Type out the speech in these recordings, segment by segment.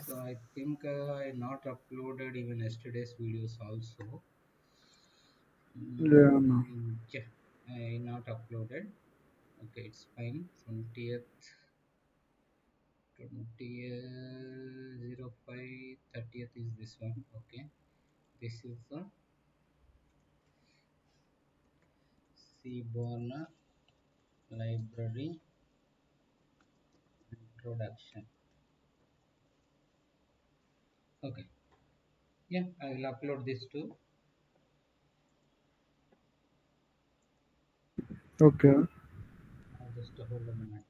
So I think I not uploaded even yesterday's videos also. Yeah, no. Yeah, I not uploaded. Okay, it's fine. 20th 05 30th is this one. Okay, this is the Seaborn library introduction. Okay, yeah, I will upload this too. Okay. Just hold a minute.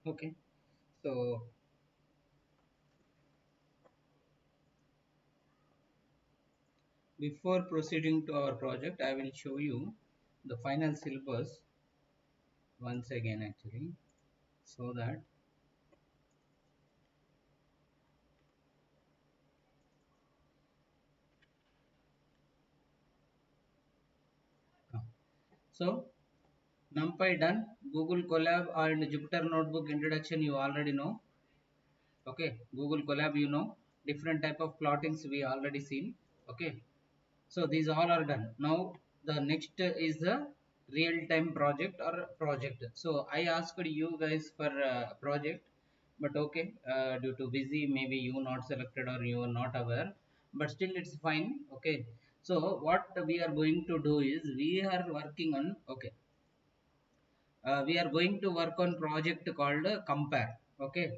Okay, so before proceeding to our project, I will show you the final syllabus once again actually, so that so NumPy done, Google Colab and Jupyter Notebook introduction you already know. Okay, Google Colab you know, different type of plottings we already seen. Okay, so these all are done. Now the next is the real time project or project. So I asked you guys for project, but okay, due to busy maybe you not selected or you are not aware, but still it's fine. Okay, so what we are going to do is we are working on, okay, we are going to work on project called compare. Okay,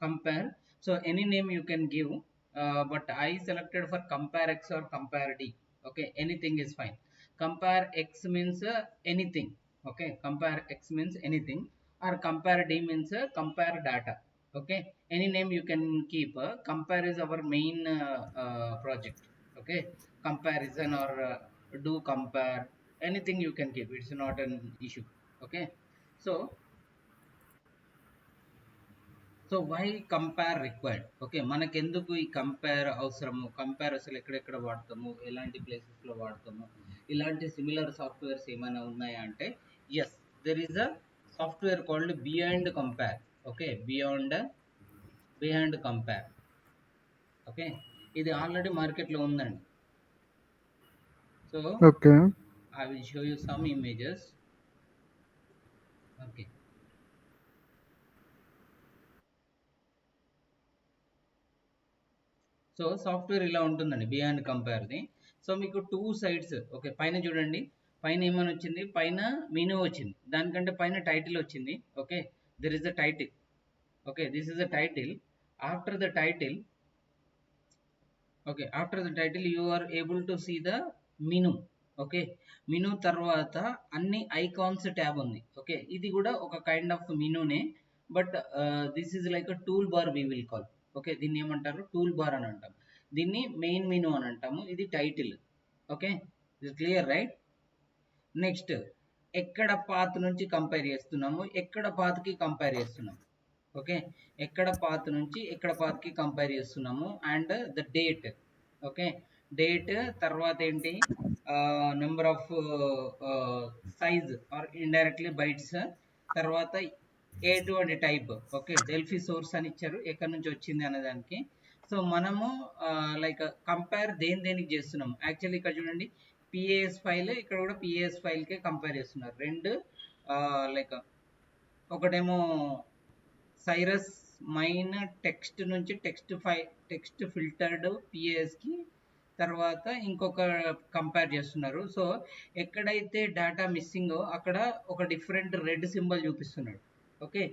compare. So any name you can give, but I selected for compare x or compare d. Okay, anything is fine. Compare x means anything. Okay, compare x means anything, or compare d means compare data. Okay, any name you can keep. Compare is our main project. Okay, comparison or do compare, anything you can keep, it's not an issue. Okay, so why compare required? Okay, మనకెందుకు ఈ compare అవసరము, compare అసలు ఎక్కడెక్కడ వాడతాము, ఎలాంటి places లో వాడతాము, ఇలాంటి సిమిలర్ సాఫ్ట్వేర్స్ ఏమైనా ఉన్నాయా అంటే yes, there is a software called beyond compare. Okay, beyond compare. Okay, ఇది ఆల్రెడీ మార్కెట్లో ఉందండి. So Okay. I will show you some images. Okay, so software ఇలా ఉంటుందండి బియాండ్ కంపేర్ది. సో మీకు టూ సైడ్స్. ఓకే, పైన చూడండి, పైన ఏమని వచ్చింది, పైన మెనూ వచ్చింది, దానికంటే పైన టైటిల్ వచ్చింది. Okay, there is the title. Okay, this is the title. After the title, okay, after the title you are able to see the menu. Okay, menu తర్వాత అన్ని ఐకాన్స్ ట్యాబ్ ఉంది. ఓకే, ఇది కూడా ఒక కైండ్ ఆఫ్ మెనూనే, but this is like a tool bar we will call. Okay, దీన్ని ఏమంటారు, tool bar అని అంటాం. దీన్ని మెయిన్ మెనూ అని అంటాము. ఇది టైటిల్. ఓకే, ఇది క్లియర్ రైట్. నెక్స్ట్, ఎక్కడ పాత్ నుంచి కంపేర్ చేస్తున్నాము, ఎక్కడ పాత్కి కంపేర్ చేస్తున్నాము. ఓకే, ఎక్కడ పాత్ నుంచి ఎక్కడ పాత్కి కంపేర్ చేస్తున్నాము, and the date. Okay, date తర్వాత ఏంటి, number of size or indirectly bytes, తర్వాత ఎటువంటి టైప్. ఓకే, డెల్ఫీ సోర్స్ అని ఇచ్చారు, ఎక్కడి నుంచి వచ్చింది అనే దానికి. సో మనము లైక్ కంపేర్ దేని దేనికి చేస్తున్నాము, యాక్చువల్లీ ఇక్కడ చూడండి పిఏఎస్ ఫైల్, ఇక్కడ కూడా పిఏఎస్ ఫైల్కే కంపేర్ చేస్తున్నారు రెండు. లైక్ ఒకటేమో సైరస్ మైన్ టెక్స్ట్ నుంచి టెక్స్ట్ ఫిల్టర్డ్ పిఏఎస్కి, తర్వాత ఇంకొక కంపేర్ చేస్తున్నారు. సో ఎక్కడైతే డేటా మిస్సింగో అక్కడ ఒక డిఫరెంట్ రెడ్ సింబల్ చూపిస్తున్నాడు. ఓకే,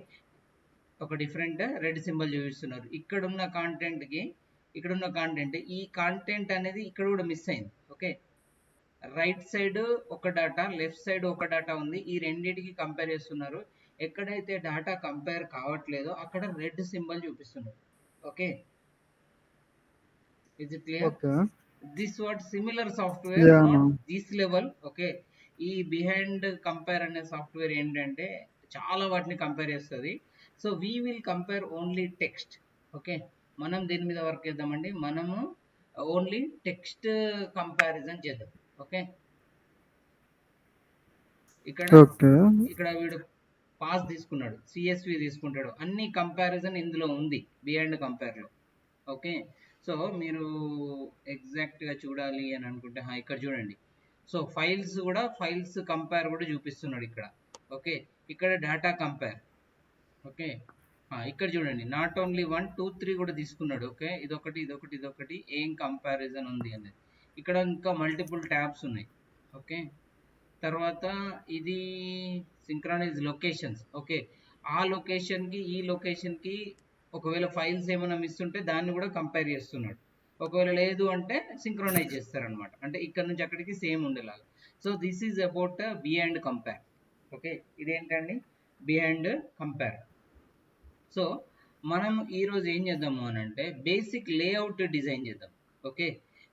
ఒక డిఫరెంట్ రెడ్ సింబల్ చూపిస్తున్నారు. ఇక్కడున్న కాంటెంట్ ఈ కాంటెంట్ అనేది ఇక్కడ కూడా మిస్ అయింది. ఓకే, రైట్ సైడ్ ఒక డేటా, లెఫ్ట్ సైడ్ ఒక డేటా ఉంది, ఈ రెండింటికి కంపేర్ చేస్తున్నారు. ఎక్కడైతే డేటా కంపేర్ కావట్లేదో అక్కడ రెడ్ సింబల్ చూపిస్తున్నాడు. Okay, is it clear? Okay. This what similar software, yeah! Not ma'am. This level. Okay, ఈ బిహైండ్ కంపేర్ అనే సాఫ్ట్వేర్ ఏంటంటే చాలా వాటిని కంపేర్ చేస్తుంది. So we will compare only text. Okay, మనం దీని మీద వర్క్ చేద్దామండి. మనము ఓన్లీ టెక్స్ట్ కంపారిజన్ చేద్దాం. ఓకే, ఇక్కడ ఓకే. ఇక్కడ వీడు పాస్ తీసుకున్నాడు, సిఎస్వి తీసుకుంటాడు, అన్ని కంపారిజన్ ఇందులో ఉంది బిహైండ్ కంపేర్లో. ఓకే, సో మీరు ఎగ్జాక్ట్గా చూడాలి అని అనుకుంటే ఇక్కడ చూడండి. సో ఫైల్స్ కూడా, ఫైల్స్ కంపేర్ కూడా చూపిస్తున్నాడు ఇక్కడ. ఓకే, ఇక్కడ డేటా కంపేర్. ఓకే, ఇక్కడ చూడండి, నాట్ ఓన్లీ 1 2 3 కూడా తీసుకున్నాడు. ఓకే, ఇదొకటి ఇదొకటి ఇదొకటి ఏం కంపారిజన్ ఉంది అనేది. ఇక్కడ ఇంకా మల్టిపుల్ ట్యాబ్స్ ఉన్నాయి. ఓకే, తర్వాత ఇది సింక్రనైజ్ లొకేషన్స్. ఓకే, ఆ లొకేషన్కి ఈ లొకేషన్కి ఒకవేళ ఫైల్స్ ఏమైనా మిస్ ఉంటే దాన్ని కూడా కంపేర్ చేస్తున్నాడు. ఒకవేళ లేదు అంటే సింక్రనైజ్ చేస్తారనమాట, అంటే ఇక్కడ నుంచి అక్కడికి సేమ్ ఉండేలాగా. So this is about behind compare. Okay, ఇదేంటండి బిహైండ్ కంపేర్. సో మనం ఈరోజు ఏం చేద్దాము అని అంటే బేసిక్ లేఅవుట్ డిజైన్ చేద్దాం. ఓకే,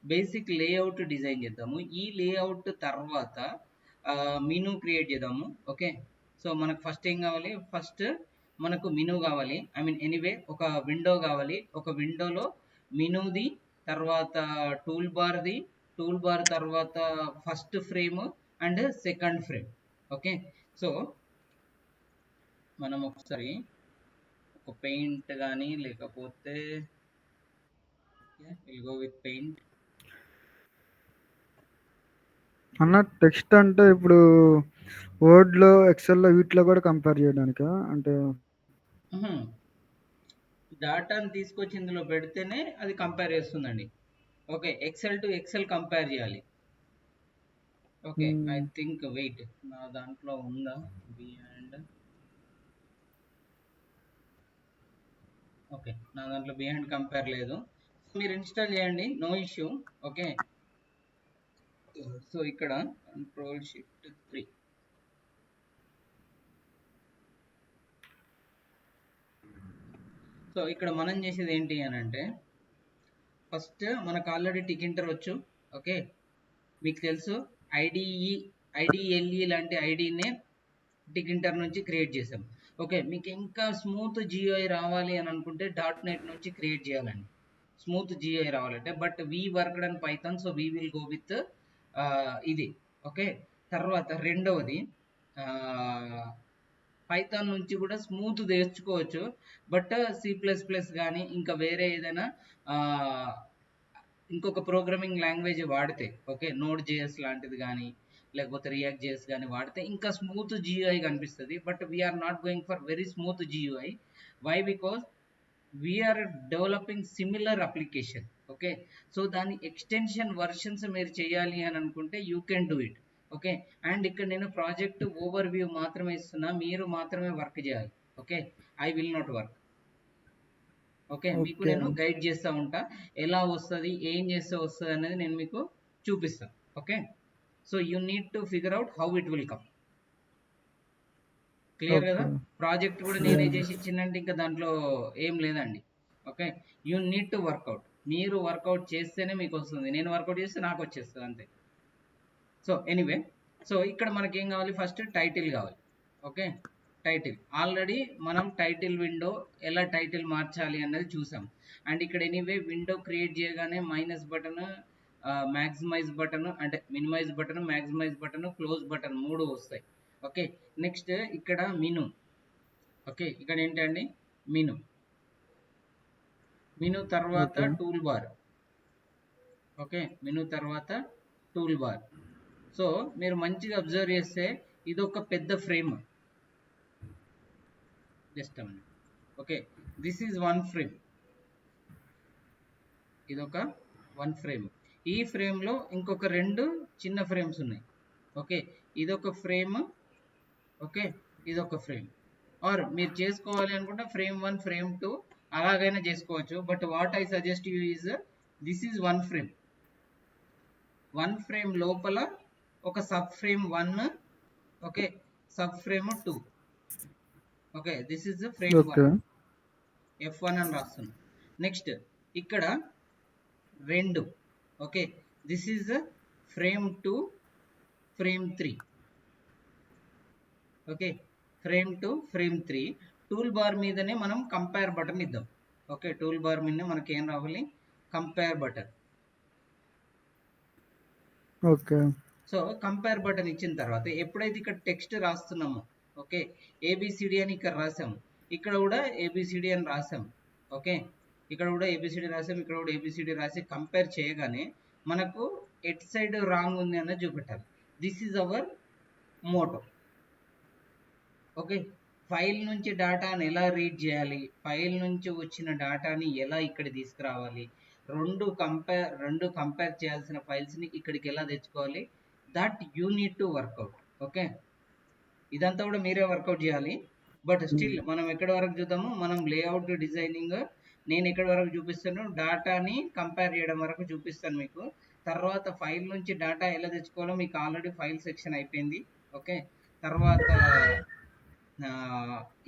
బేసిక్ లేఅవుట్ డిజైన్ చేద్దాము. ఈ లేఅవుట్ తర్వాత మెనూ క్రియేట్ చేద్దాము. ఓకే, సో మనకు ఫస్ట్ ఏం కావాలి? ఫస్ట్ మనకు మెనూ కావాలి. ఐ మీన్ ఎనీవే ఒక విండో కావాలి. ఒక విండోలో మెనూది, తర్వాత టూల్ బార్ది, టూల్ బార్ తర్వాత first frame and second frame. Okay, so మనం ఒకసారి ఒక పెయింట్ కానీ లేకపోతే విల్ గో విత్ పెయింట్. అన్న టెక్స్ట్ అంటే ఇప్పుడు వర్డ్‌లో, ఎక్సెల్‌లో వీటిలో కూడా కంపేర్ చేయడానికా? అంటే డాటాని తీసుకొచ్చి ఇందులో పెడితేనే అది కంపేర్ చేస్తుందండి. Okay, Excel to Excel compare చేయాలి. ఓకే, ఐ థింక్ వెయిట్, నా దాంట్లో ఉందా బిహైండ్? ఓకే, నా దాంట్లో బిహైండ్ కంపేర్ లేదు. మీరు ఇన్స్టాల్ చేయండి, నో ఇష్యూ. ఓకే, సో ఇక్కడ Ctrl+Shift+3. సో ఇక్కడ మనం చేసేది ఏంటి అని అంటే ఫస్ట్ మనకు ఆల్రెడీ టికింటర్ వచ్చు. ఓకే, మీకు తెలుసు ఐడిఎల్ఈ లాంటి ఐడినే టికింటర్ నుంచి క్రియేట్ చేసాం. ఓకే, మీకు ఇంకా స్మూత్ జిఐ రావాలి అని అనుకుంటే .NET నుంచి క్రియేట్ చేయాలండి స్మూత్ జిఐ రావాలంటే. But we worked and Python, so we will go with ఇది. ఓకే, తర్వాత రెండవది పైథాన్ నుంచి కూడా స్మూత్ తెచ్చుకోవచ్చు. బట్ C++ కానీ ఇంకా వేరే ఏదైనా ఇంకొక ప్రోగ్రామింగ్ లాంగ్వేజ్ వాడితే, ఓకే, Node.js లాంటిది కానీ లేకపోతే React.js కానీ వాడితే ఇంకా స్మూత్ GUI కనిపిస్తుంది. But we're not going for very smooth GUI. Why? Because we're developing similar application. Okay, so దాని ఎక్స్టెన్షన్ వర్షన్స్ మీరు చేయాలి అని అనుకుంటే you can do it. Okay, and ఇక్కడ నేను ప్రాజెక్ట్ ఓవర్ వ్యూ మాత్రమే ఇస్తున్నా, మీరు మాత్రమే వర్క్ చేయాలి. Okay, I will not work. Okay, మీకు నేను గైడ్ చేస్తూ ఉంటా, ఎలా వస్తుంది, ఏం చేస్తే వస్తుంది అనేది నేను మీకు చూపిస్తాను. Okay, so you need to figure out how it will come. Clear కదా? ప్రాజెక్ట్ కూడా నేనే చేసి ఇచ్చిందంటే ఇంకా దాంట్లో ఏం లేదండి. Okay, you need to work out. మీరు వర్కౌట్ చేస్తేనే మీకు వస్తుంది, నేను వర్కౌట్ చేస్తే నాకు వచ్చేస్తుంది అంతే. సో ఎనీవే, సో ఇక్కడ మనకి ఏం కావాలి? ఫస్ట్ టైటిల్ కావాలి. ఓకే, టైటిల్ ఆల్రెడీ మనం టైటిల్ విండో ఎలా టైటిల్ మార్చాలి అన్నది చూసాం. అండ్ ఇక్కడ ఎనీవే విండో క్రియేట్ చేయగానే మైనస్ బటన్, మ్యాక్సిమైజ్ బటన్, అంటే minimize button, maximize button, close button 3 వస్తాయి. ఓకే, నెక్స్ట్ ఇక్కడ మెనూ. ఓకే, ఇక్కడ ఏంటండి మెనూ. మెనూ తర్వాత టూల్ బార్. ఓకే, మెనూ తర్వాత టూల్ బార్. సో మీరు మంచిగా అబ్జర్వ్ చేస్తే ఇది ఒక పెద్ద frame. Just a minute. Okay, this is 1 frame. ఇదొక 1 ఫ్రేమ్. ఈ ఫ్రేమ్లో ఇంకొక 2 చిన్న ఫ్రేమ్స్ ఉన్నాయి. ఓకే, ఇదొక ఫ్రేమ్. ఓకే, ఇదొక ఫ్రేమ్. ఆర్ మీరు చేసుకోవాలి అనుకుంటే ఫ్రేమ్ 1 ఫ్రేమ్ 2 అలాగైనా చేసుకోవచ్చు. But what I suggest you is this is 1 frame. 1 frame లోపల ఒక sub frame 1, okay, sub frame 2. Okay, this is frame okay 1, F1 అని రాస్తున్నాం. నెక్స్ట్ ఇక్కడ 2, okay, this is frame 2, frame 3, okay, frame 2, frame 3. Tool bar మీదనే మనం compare button ఇద్దాం. Okay, tool bar మీద మనకి ఏం రావాలి, compare button. Okay so compare button ఇచ్చిన తర్వాత ఎప్పుడైతే ఇక్కడ టెక్స్ట్ రాస్తున్నామో, ఓకే, ఏబిసిడి అని ఇక్కడ రాసాము, ఇక్కడ కూడా ఏబిసిడి అని రాసాము. ఓకే, ఇక్కడ కూడా ఏబిసిడి రాసాము, ఇక్కడ కూడా ఏబిసిడి రాసి కంపేర్ చేయగానే మనకు ఎట్ సైడ్ రాంగ్ ఉంది అన్నది చూపెట్టాలి. This is our motto. Okay, file నుంచి డేటాని ఎలా రీడ్ చేయాలి, ఫైల్ నుంచి వచ్చిన డేటాని ఎలా ఇక్కడ తీసుకురావాలి, రెండు కంపేర్ చేయాల్సిన ఫైల్స్ని ఇక్కడికి ఎలా తెచ్చుకోవాలి, that you need to work out. Okay, ఇదంతా కూడా మీరే వర్కౌట్ చేయాలి. బట్ స్టిల్ మనం ఎక్కడి వరకు చూద్దాము, మనం లేఅవుట్ డిజైనింగ్ నేను ఎక్కడి వరకు చూపిస్తాను, డేటాని కంపేర్ చేయడం వరకు చూపిస్తాను మీకు. తర్వాత ఫైల్ నుంచి డేటా ఎలా తెచ్చుకోవాలో మీకు ఆల్రెడీ ఫైల్ సెక్షన్ అయిపోయింది. ఓకే, తర్వాత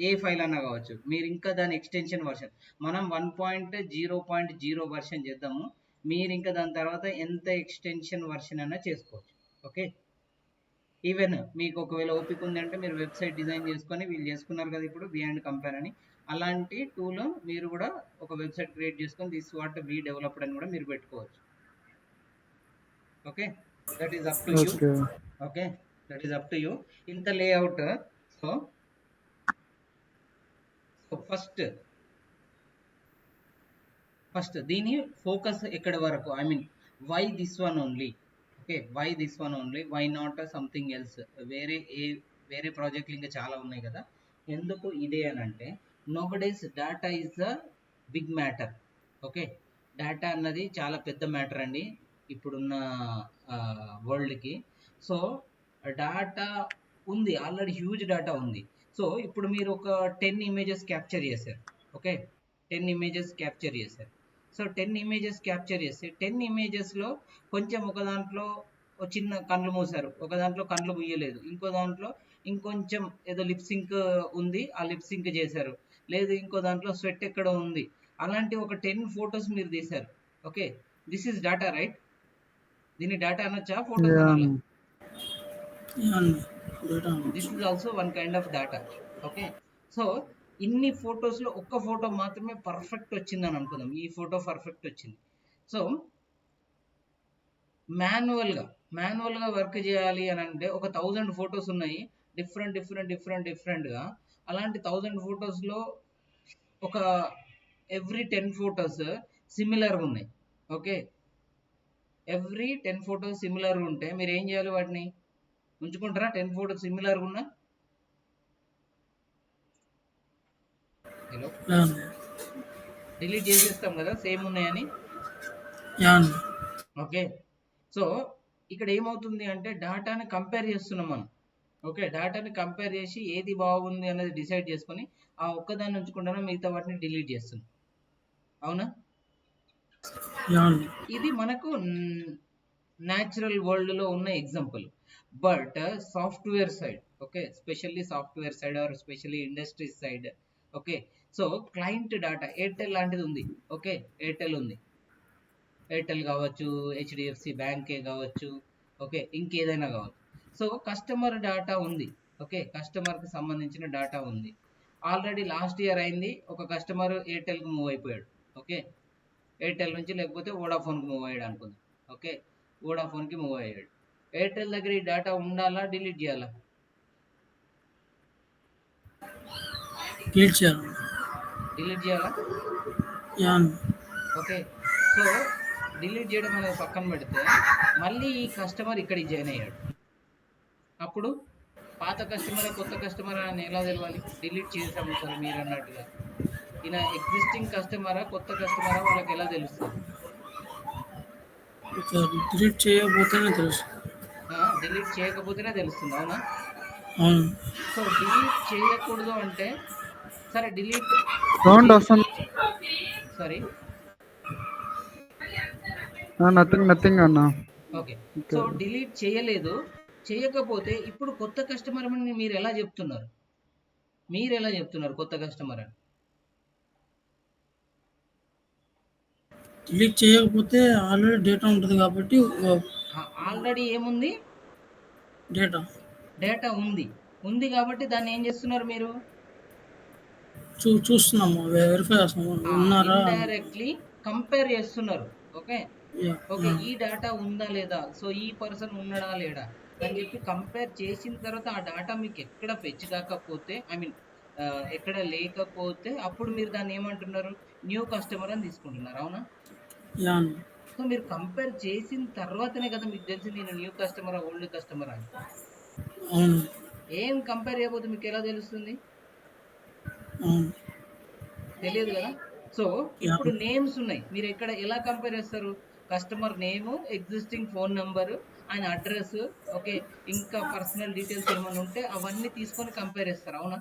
ఏ ఫైల్ అన్నా కావచ్చు, మీరు ఇంకా దాని ఎక్స్టెన్షన్ వర్షన్ మనం 1.0.0 వర్షన్ చేద్దాము, మీరు ఇంకా దాని తర్వాత ఎంత ఎక్స్టెన్షన్ వర్షన్ అయినా చేసుకోవచ్చు. ఓకే, ఈవెన్ మీకు ఒకవేళ ఓపిక ఉంది అంటే మీరు వెబ్సైట్ డిజైన్ చేసుకొని, వీళ్ళు చేసుకున్నారు కదా ఇప్పుడు బియాండ్ కంపేర్ అని, అలాంటి టూల్ మీరు కూడా ఒక వెబ్సైట్ క్రియేట్ చేసుకొని దిస్ వాట్ వి డెవలప్డ్ అని కూడా మీరు పెట్టుకోవచ్చు. Okay, that is up to you. Okay okay, that is up to you. ఇంత లేఅవుట్. సో ఫస్ట్ దీని ఫోకస్ ఎక్కడ వరకు, I mean why this one only. Okay, why this one only, why not something else. వేరే ప్రాజెక్టులు ఇంకా చాలా ఉన్నాయి కదా, ఎందుకు ఇదే అని అంటే nowadays data is the big matter. Okay, data అన్నది చాలా పెద్ద మ్యాటర్ అండి ఇప్పుడున్న వరల్డ్కి. సో డేటా ఉంది, ఆల్రెడీ హ్యూజ్ డేటా ఉంది. సో ఇప్పుడు మీరు ఒక 10 ఇమేజెస్ క్యాప్చర్ చేశారు. ఓకే, 10 ఇమేజెస్ క్యాప్చర్ చేశారు. సో 10 ఇమేజెస్ క్యాప్చర్ చేసి 10 ఇమేజెస్లో కొంచెం ఒక దాంట్లో ఒక చిన్న కళ్ళు మూసారు, ఒక దాంట్లో కళ్ళు ముయ్యలేదు, ఇంకో దాంట్లో ఇంకొంచెం ఏదో లిప్ సింక్ ఉంది, ఆ లిప్ సింక్ చేశారు, లేదు ఇంకో దాంట్లో స్వెట్ ఎక్కడ ఉంది, అలాంటి ఒక 10 ఫొటోస్ మీరు తీశారు. Okay, this is data right. దీన్ని డేటా అనొచ్చా, ఫొటోస్ అనాలా? This is also one kind of data. Okay, so ఇన్ని ఫొటోస్లో ఒక్క ఫోటో మాత్రమే పర్ఫెక్ట్ వచ్చిందని అనుకుందాం, ఈ ఫోటో పర్ఫెక్ట్ వచ్చింది. సో మాన్యువల్గా వర్క్ చేయాలి అని అంటే ఒక 1000 ఫొటోస్ ఉన్నాయి, డిఫరెంట్గా. అలాంటి 1000 ఫొటోస్లో ఒక ఎవ్రీ 10 ఫొటోస్ సిమిలర్గా ఉన్నాయి. ఓకే, ఎవ్రీ 10 ఫొటోస్ సిమిలర్గా ఉంటే మీరు ఏం చేయాలి, వాటిని ఉంచుకుంటారా? 10 ఫొటోస్ సిమిలర్గా ఉన్నా, హలో, డిలీట్ చేసేస్తాం కదా సేమ్ ఉన్నాయని. ఓకే, సో ఇక్కడ ఏమవుతుంది అంటే డేటాని కంపేర్ చేస్తున్నాం మనం. ఓకే, డేటాని కంపేర్ చేసి ఏది బాగుంది అనేది డిసైడ్ చేసుకొని ఆ ఒక్కదాన్ని ఉంచుకుంటానో మిగతా వాటిని డిలీట్ చేస్తున్నాం. అవునా? ఇది మనకు న్యాచురల్ వరల్డ్లో ఉన్న example. But software side, okay, specially software side or specially industry side, okay, so client data Airtel లాంటిది ఉంది. ఓకే, ఎయిర్టెల్ ఉంది, ఎయిర్టెల్ కావచ్చు, హెచ్డిఎఫ్సి బ్యాంకే కావచ్చు, ఓకే, ఇంకేదైనా కావచ్చు. సో కస్టమర్ డేటా ఉంది. ఓకే, కస్టమర్కి సంబంధించిన డేటా ఉంది. ఆల్రెడీ లాస్ట్ ఇయర్ అయింది, ఒక కస్టమర్ ఎయిర్టెల్కి మూవ్ అయిపోయాడు. ఓకే, ఎయిర్టెల్ నుంచి లేకపోతే వోడాఫోన్కి మూవ్ అయ్యాడు అనుకుందాం. ఓకే, వోడాఫోన్కి మూవ్ అయ్యాడు. ఎయిర్టెల్ దగ్గర ఈ డేటా ఉండాలా, డిలీట్ చేయాలా? డిలీట్ చేయాలా? ఓకే, సో డిలీట్ చేయడం అనేది పక్కన పెడితే మళ్ళీ ఈ కస్టమర్ ఇక్కడికి జాయిన్ అయ్యాడు. అప్పుడు పాత కస్టమర్ కొత్త కస్టమర్ అని ఎలా తెలవాలి? డిలీట్ చేసాము సార్ మీరు అన్నట్టుగా, ఈయన ఎగ్జిస్టింగ్ కస్టమరా కొత్త కస్టమరా వాళ్ళకి ఎలా తెలుస్తుంది? డిలీట్ చేయకపోతేనే తెలుసు. డిలీట్ చేయకపోతేనే తెలుస్తుంది. అవునా? అవును. సో డిలీట్ చేయకూడదు అంటే సరే డిలీట్ సౌండ్ వస్తుంది. సారీ, నథింగ్ అన్న. ఓకే, సో డిలీట్ చేయలేదు, చేయకపోతే ఇప్పుడు కొత్త కస్టమర్ అని మీరు ఎలా చెప్తున్నారు? మీరు ఎలా చెప్తున్నారు కొత్త కస్టమర్ అని? డిలీట్ చేయకపోతే ఆల్రెడీ డేటా ఉంటుంది కాబట్టి ఆల్రెడీ ఏముంది? డేటా డేటా ఉంది కాబట్టి దాన్ని ఏం చేస్తున్నారు మీరు? చూస్తున్నాము, వెరిఫై చేస్తున్నాము ఉన్నారా. ఇండైరెక్ట్లీ కంపేర్ చేస్తున్నారు. ఓకే Yeah, ఓకే ఈ డేటా ఉందా లేదా, సో ఈ పర్సన్ ఉన్నాడా లేడా అని చెప్పి కంపేర్ చేసిన తర్వాత ఆ డేటా మీకు ఎక్కడ ఫెచ్ కాకపోతే, ఐ మీన్ ఎక్కడ లేకపోతే అప్పుడు మీరు దాన్ని ఏమంటున్నారు? న్యూ కస్టమర్ అని తీసుకుంటున్నారు. అవునా? yeah, సో మీరు కంపేర్ చేసిన తర్వాతనే కదా మీకు తెలిసి నేను న్యూ కస్టమర్ ఓల్డ్ కస్టమర్ అని. అవును ఏం కంపేర్ చేయకపోతే మీకు ఎలా తెలుస్తుంది? అవును తెలియదు కదా. సో ఇప్పుడు నేమ్స్ ఉన్నాయి, మీరు ఎక్కడ ఎలా కంపేర్ చేస్తారు? Customer name, existing phone number, ఆయన అడ్రస్, ఓకే ఇంకా పర్సనల్ డీటెయిల్స్ ఏమైనా ఉంటే అవన్నీ తీసుకొని కంపేర్ చేస్తారు. అవునా?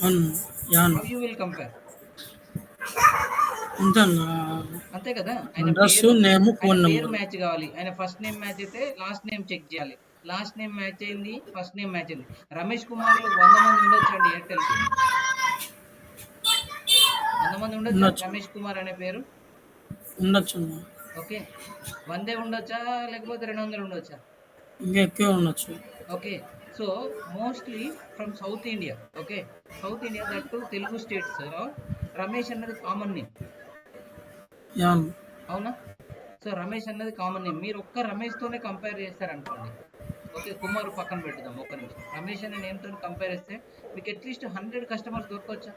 అవును an how you will compare? అంతేనా. అంతే కదా. ఆయన అడ్రస్ పేరు నేమ్ ఆయన ఫోన్ పేరు నెంబర్. మ్యాచ్ కావాలి. ఆయన ఫస్ట్ నేమ్ మ్యాచ్ అయితే లాస్ట్ నేమ్ చెక్ చేయాలి. లాస్ట్ నేమ్ మ్యాచ్ అయింది, ఫస్ట్ నేమ్ మ్యాచ్ అయింది. రమేష్ కుమార్లు 100 మంది ఉండొచ్చు అండి ఎయిర్టెల్కి. 100 మంది ఉండొచ్చు ఉండొచ్చు. రమేష్ కుమార్ అనే పేరు. ఉండొచ్చు, ఓకే 100 ఉండొచ్చా లేకపోతే 200 ఉండొచ్చా? ఇంకా ఎక్కువ ఉండొచ్చు. Okay so mostly from south India. Okay south India that to Telugu states Ramesh అన్నది కామన్ నేమ్. యాన్ అవునా? సో రమేష్ అన్నది కామన్ నేమ్. మీరు ఒక్క రమేష్ తోనే కంపేర్ చేస్తారనుకోండి, ఓకే కుమార్ పక్కన పెట్టుదాం ఒక్క నిమిషం. రమేష్ అనే నేమ్ తోని కంపేర్ చేస్తే మీకు అట్లీస్ట్ 100 కస్టమర్స్ దొరకవచ్చా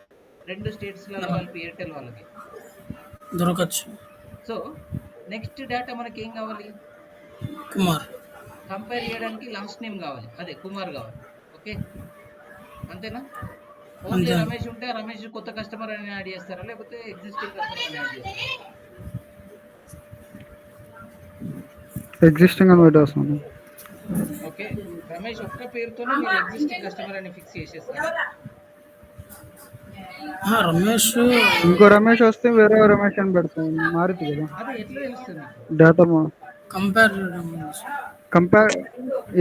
రెండు స్టేట్స్లలో కలిపి ఎయిర్టెల్ వాళ్ళకి? దొరకచ్చు. సో నెక్స్ట్ డేటా మనకి ఏం కావాలి? కుమార్ కంపేర్ చేయడానికి లాస్ట్ నేమ్ కావాలి, అదే కుమార్ కావాలి. ఓకే అంతేనా? ఓన్లీ అంతే. రమేష్ ఉంటే రమేష్ కొత్త కస్టమర్ అని యాడ్ చేస్తారా లేకపోతే ఎగ్జిస్టింగ్ కస్టమర్ అని యాడ్ చేస్తారా? ఎగ్జిస్టింగ్ అని పెట్టేస్తాను. ఓకే రమేష్ ఒక్క పేరుతోనే మీరు ఎగ్జిస్టింగ్ కస్టమర్ అని ఫిక్స్ చేసేస్తారు. రమేష్ ఇంకో రమేష్ వస్తే వేరే రమేష్ అని పెడతాను, మారుతుంది కదా అదే ఎట్లా తెలుస్తుంది మీకు? డేటా. కంపేర్ కంపేర్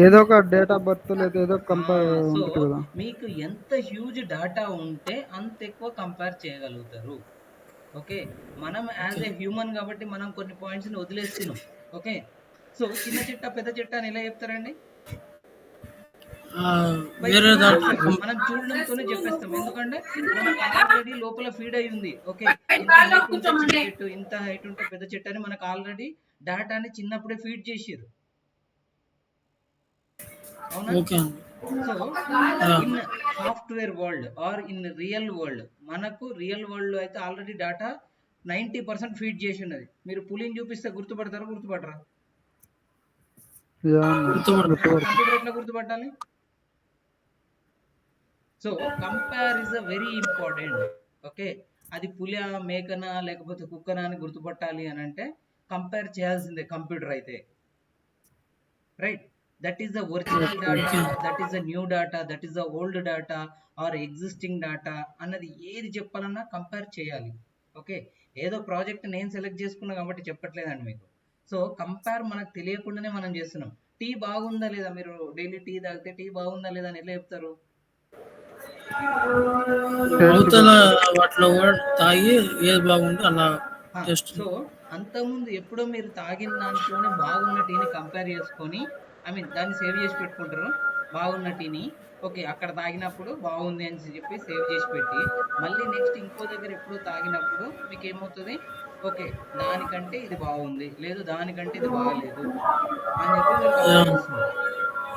ఏదో ఒక డేట్ ఆఫ్ బర్త్ లేదా ఏదో కంపేర్ సో ఉంటుంది కదా. మీకు ఎంత హ్యూజ్ డేటా ఉంటే అంత ఎక్కువ కంపేర్ చేయగలుగుతారు. ఓకే మనం యాజ్ ఏ హ్యూమన్ కాబట్టి మనం కొన్ని పాయింట్స్ ని వదిలేస్తున్నాం. ఓకే సో చిన్న చిట్ట పెద్ద చిట్ట అని ఎలా చెప్తారండి? వేరే మనం చూడడంతోనే చెప్పేస్తాం, ఎందుకంటే మనకు ఆల్రెడీ లోపల ఫీడ్ అయి ఉంది. ఓకే ఇంత హైట్ ఉంటే చిన్న చెట్టు, ఇంత హైట్ ఉంటే పెద్ద చెట్టు అని మనకు ఆల్రెడీ డేటాని చిన్నప్పుడే ఫీడ్ చేసిర్రు. అవునా? Okay so in software world or in real world, మనకు రియల్ వరల్డ్ లో అయితే ఆల్రెడీ డేటా 90% ఫీడ్ చేసి ఉన్నది. మీరు పులిని చూపిస్తే గుర్తుపడతారా గుర్తుపడరా? కంప్యూటర్ ఎట్లా గుర్తుపట్టాలి? So compare is a very important. Okay అది పులి మేకనా లేకపోతే కుక్కనా అని గుర్తుపట్టాలి అని అంటే కంపేర్ చేయాల్సిందే కంప్యూటర్ అయితే. Right, that is the original data, that is the new data, that is the old data or existing data అన్నది ఏది చెప్పాలన్నా కంపేర్ చేయాలి. ఓకే ఏదో ప్రాజెక్ట్ నేను సెలెక్ట్ చేసుకున్నా కాబట్టి చెప్పట్లేదండి మీకు. సో కంపేర్ మనకు తెలియకుండానే మనం చేస్తున్నాం. టీ బాగుందా లేదా, మీరు డైలీ టీ తాగితే టీ బాగుందా లేదా అని ఎట్లా చెప్తారు? అవతల వాటిలో కూడా తాగి ఏది బాగుంటే అలా టేస్ట్. సో అంతకుముందు ఎప్పుడో మీరు తాగిన దాంట్లోనే బాగున్న టీని కంపేర్ చేసుకొని, ఐ మీన్ దాన్ని సేవ్ చేసి పెట్టుకుంటారు బాగున్న టీని. ఓకే అక్కడ తాగినప్పుడు బాగుంది అని చెప్పి సేవ్ చేసి పెట్టి మళ్ళీ నెక్స్ట్ ఇంకో దగ్గర ఎప్పుడు తాగినప్పుడు మీకు ఏమవుతుంది? ఓకే దానికంటే ఇది బాగుంది, లేదు దానికంటే ఇది బాగలేదు అని చెప్పి మీరు కంపేర్ చేస్తున్నారు.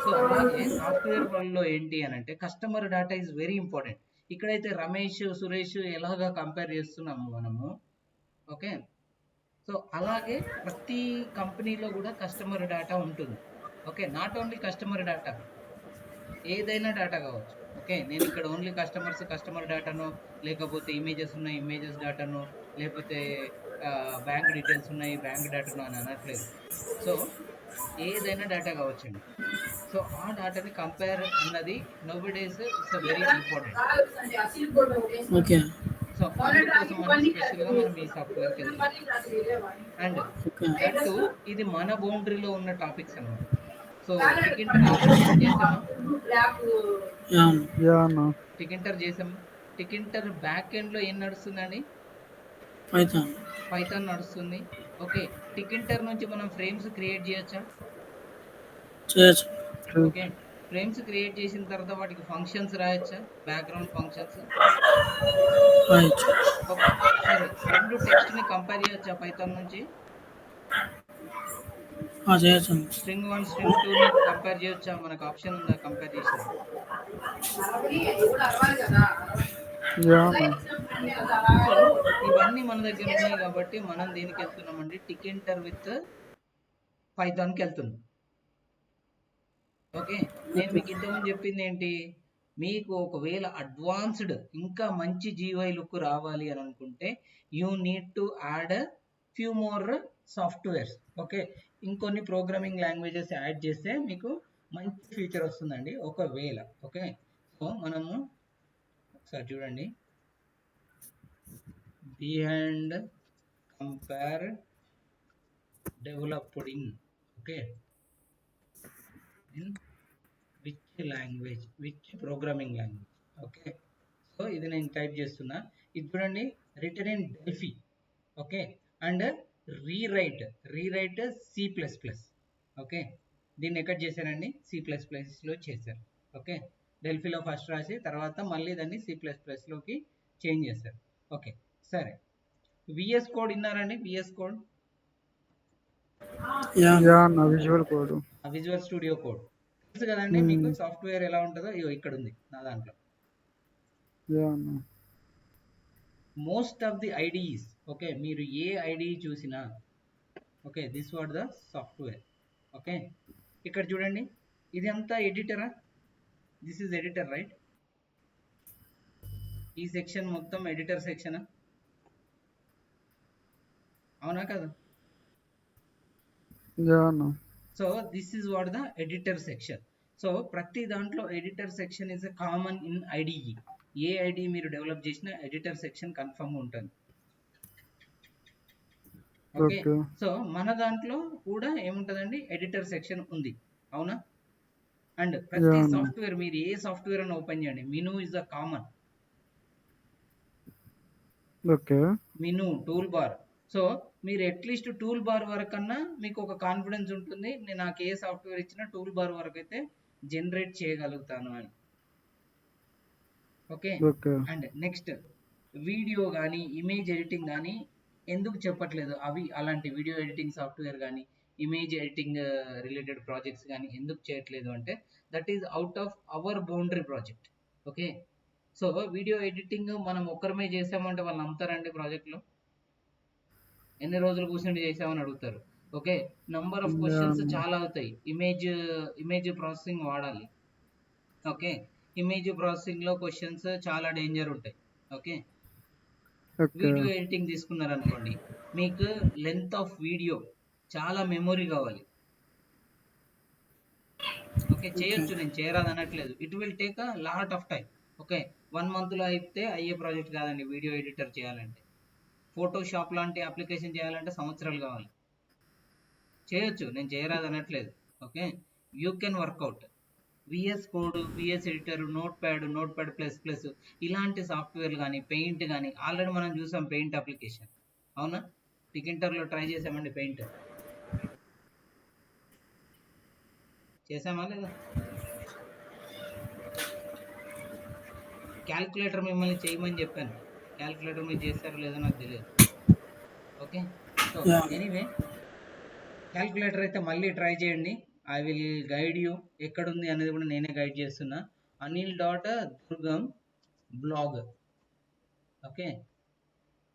సో అలాగే సాఫ్ట్వేర్ వరల్డ్లో ఏంటి అని అంటే customer data is very important. ఇక్కడైతే రమేష్ సురేష్ ఎలాగా కంపేర్ చేస్తున్నాము మనము. ఓకే సో అలాగే ప్రతి కంపెనీలో కూడా కస్టమర్ డేటా ఉంటుంది. Okay not only customer data, ఏదైనా డేటా కావచ్చు. ఓకే నేను ఇక్కడ ఓన్లీ కస్టమర్ డేటాను, లేకపోతే ఇమేజెస్ ఉన్నాయి ఇమేజెస్ డేటాను, లేకపోతే బ్యాంక్ డీటెయిల్స్ ఉన్నాయి బ్యాంక్ డేటాను అని అనట్లేదు. సో ఏదైనా డేటా కావచ్చండి. సో ఆ డేటాని కంపేర్ అన్నది nowadays it's very important. Okay so అందుకోసం మనం స్పెషల్గా మనం ఈ సాఫ్ట్వేర్కి వెళ్తాం. అండ్ దట్టు ఇది మన బౌండరీలో ఉన్న టాపిక్స్ అన్నమాట. సో సెకండ్ చేద్దామా? యా అన్న టికింటర్ చేసాం. టికింటర్ బ్యాక్ ఎండ్లో ఏం నడుస్తుందండి? పైథాన్. పైథాన్ నడుస్తుంది. ఓకే, టికింటర్ నుంచి మనం ఫ్రేమ్స్ క్రియేట్ చేయొచ్చా? చేయొచ్చు. ఓకే, ఫ్రేమ్స్ క్రియేట్ చేసిన తర్వాత వాటికి ఫంక్షన్స్ రాయొచ్చా? Background functions. రాయొచ్చు. ఓకే, సరే, రెండు టెక్స్ట్ని కంపేర్ చేయొచ్చా పైథాన్ నుంచి? చేయొచ్చు. స్ట్రింగ్ 1 స్ట్రింగ్ 2ని కంపేర్ చేయొచ్చా? మనకు ఆప్షన్ ఉందా కంపేర్ చేసేది? యా అన్న. సో ఇవన్నీ మన దగ్గర ఉన్నాయి కాబట్టి మనం దేనికి వెళ్తున్నామండి? టికింటర్ విత్ పైథాన్కి వెళ్తున్నాం. ఓకే, నేను మీకు ఇంతకుముందు చెప్పింది ఏంటి? మీకు ఒకవేళ అడ్వాన్స్డ్ ఇంకా మంచి GUI లుక్ రావాలి అని అనుకుంటే you need to add few more softwares. Okay, ఇంకొన్ని ప్రోగ్రామింగ్ లాంగ్వేజెస్ యాడ్ చేస్తే మీకు మంచి ఫీచర్ వస్తుందండి ఒకవేళ. ఓకే, సో మనము ఒకసారి చూడండి, behind compare developed in, okay, in which language, which programming language. Okay, so ఇది నేను టైప్ చేస్తున్నా. ఇది చూడండి, return in Delphi. Okay, and rewrite C++. Okay, దీన్ని ఎక్కడ చేశారండి? C++లో చేశారు. ఓకే, డెల్ఫీలో ఫస్ట్ రాసి తర్వాత మళ్ళీ దాన్ని C++లోకి చేంజ్ చేశారు. ఓకే, సరే, విఎస్ కోడ్ విన్నారండి? విఎస్ కోడ్, యా అన్న, visual code. Visual studio code తెలుసు కదండి మీకు. సాఫ్ట్వేర్ ఎలా ఉంటుందో ఇక్కడ ఉంది నా దాంట్లో. యా అన్న. Most of the IDEs, okay, మీరు ఏ ఐడిఈ చూసినా, okay, this what the software. Okay, ఇక్కడ చూడండి, ఇది అంతా ఎడిటరా? This is editor, right? ఈ సెక్షన్ మొత్తం ఎడిటర్ సెక్షనా? అవునా కదా? యా అన్న. So this is what the editor section. So ప్రతి దాంట్లో editor section is common in IDE. ఏ ఐడి మీరు డెవలప్ చేసినా ఎడిటర్ సెక్షన్ కన్ఫర్మ్ ఉంటుంది. ఓకే, సో మన దాంట్లో కూడా ఏముంటుందండి? ఎడిటర్ సెక్షన్ ఉంది, అవునా? అండ్ ప్రతి సాఫ్ట్వేర్, మీరు ఏ సాఫ్ట్వేర్ అని ఓపెన్ చేయండి, menu is the common. Okay, menu, tool bar. So మీరు అట్లీస్ట్ టూల్ బార్ వరకన్నా మీకు ఒక కాన్ఫిడెన్స్ ఉంటుంది, నేను నాకు ఏ సాఫ్ట్వేర్ ఇచ్చినా టూల్ బార్ వరకు అయితే జనరేట్ చేయగలుగుతాను అని. ఓకే, అండ్ నెక్స్ట్ వీడియో కానీ ఇమేజ్ ఎడిటింగ్ కానీ ఎందుకు చెప్పట్లేదు? అవి అలాంటి వీడియో ఎడిటింగ్ సాఫ్ట్వేర్ కానీ ఇమేజ్ ఎడిటింగ్ రిలేటెడ్ ప్రాజెక్ట్స్ కానీ ఎందుకు చేయట్లేదు అంటే that is out of our boundary project. Okay, so video editing మనం ఒక్కరమే చేసామంటే వాళ్ళు నమ్ముతారండి? ప్రాజెక్ట్లో ఎన్ని రోజులు కూర్చొని చేసామని అడుగుతారు. ఓకే, నంబర్ ఆఫ్ క్వశ్చన్స్ చాలా అవుతాయి. ఇమేజ్ ప్రాసెసింగ్ వాడాలి. ఓకే, ఇమేజ్ ప్రాసెసింగ్లో క్వశ్చన్స్ చాలా డేంజర్ ఉంటాయి. ఓకే, వీడియో ఎడిటింగ్ తీసుకున్నారనుకోండి, మీకు లెంత్ ఆఫ్ వీడియో, చాలా మెమొరీ కావాలి. ఓకే, చేయొచ్చు, నేను చేయరాదు అనట్లేదు. It will take a lot of time. Okay, 1 monthలో అయితే అయ్యే ప్రాజెక్ట్ కాదండి వీడియో ఎడిటర్ చేయాలంటే. ఫోటోషాప్ లాంటి అప్లికేషన్ చేయాలంటే సంవత్సరాలు కావాలి. చేయొచ్చు, నేను చేయరాదు అనట్లేదు. Okay, you can work out. VS code, VS editor, Notepad++, ఇలాంటి సాఫ్ట్వేర్లు కానీ, పెయింట్ కానీ ఆల్రెడీ మనం చూసాం. పెయింట్ అప్లికేషన్, అవునా? టికింటర్లో ట్రై చేసామండి. పెయింట్ చేసామా లేదా? క్యాల్కులేటర్ మిమ్మల్ని చేయమని చెప్పాను. క్యాల్కులేటర్ మీరు చేస్తారో లేదో నాకు తెలియదు. ఓకే, సో ఎనీవే క్యాల్కులేటర్ అయితే మళ్ళీ ట్రై చేయండి. I will guide you. ఎక్కడుంది అనేది కూడా నేనే గైడ్ చేస్తున్నా. anil.durgam blog. ఓకే,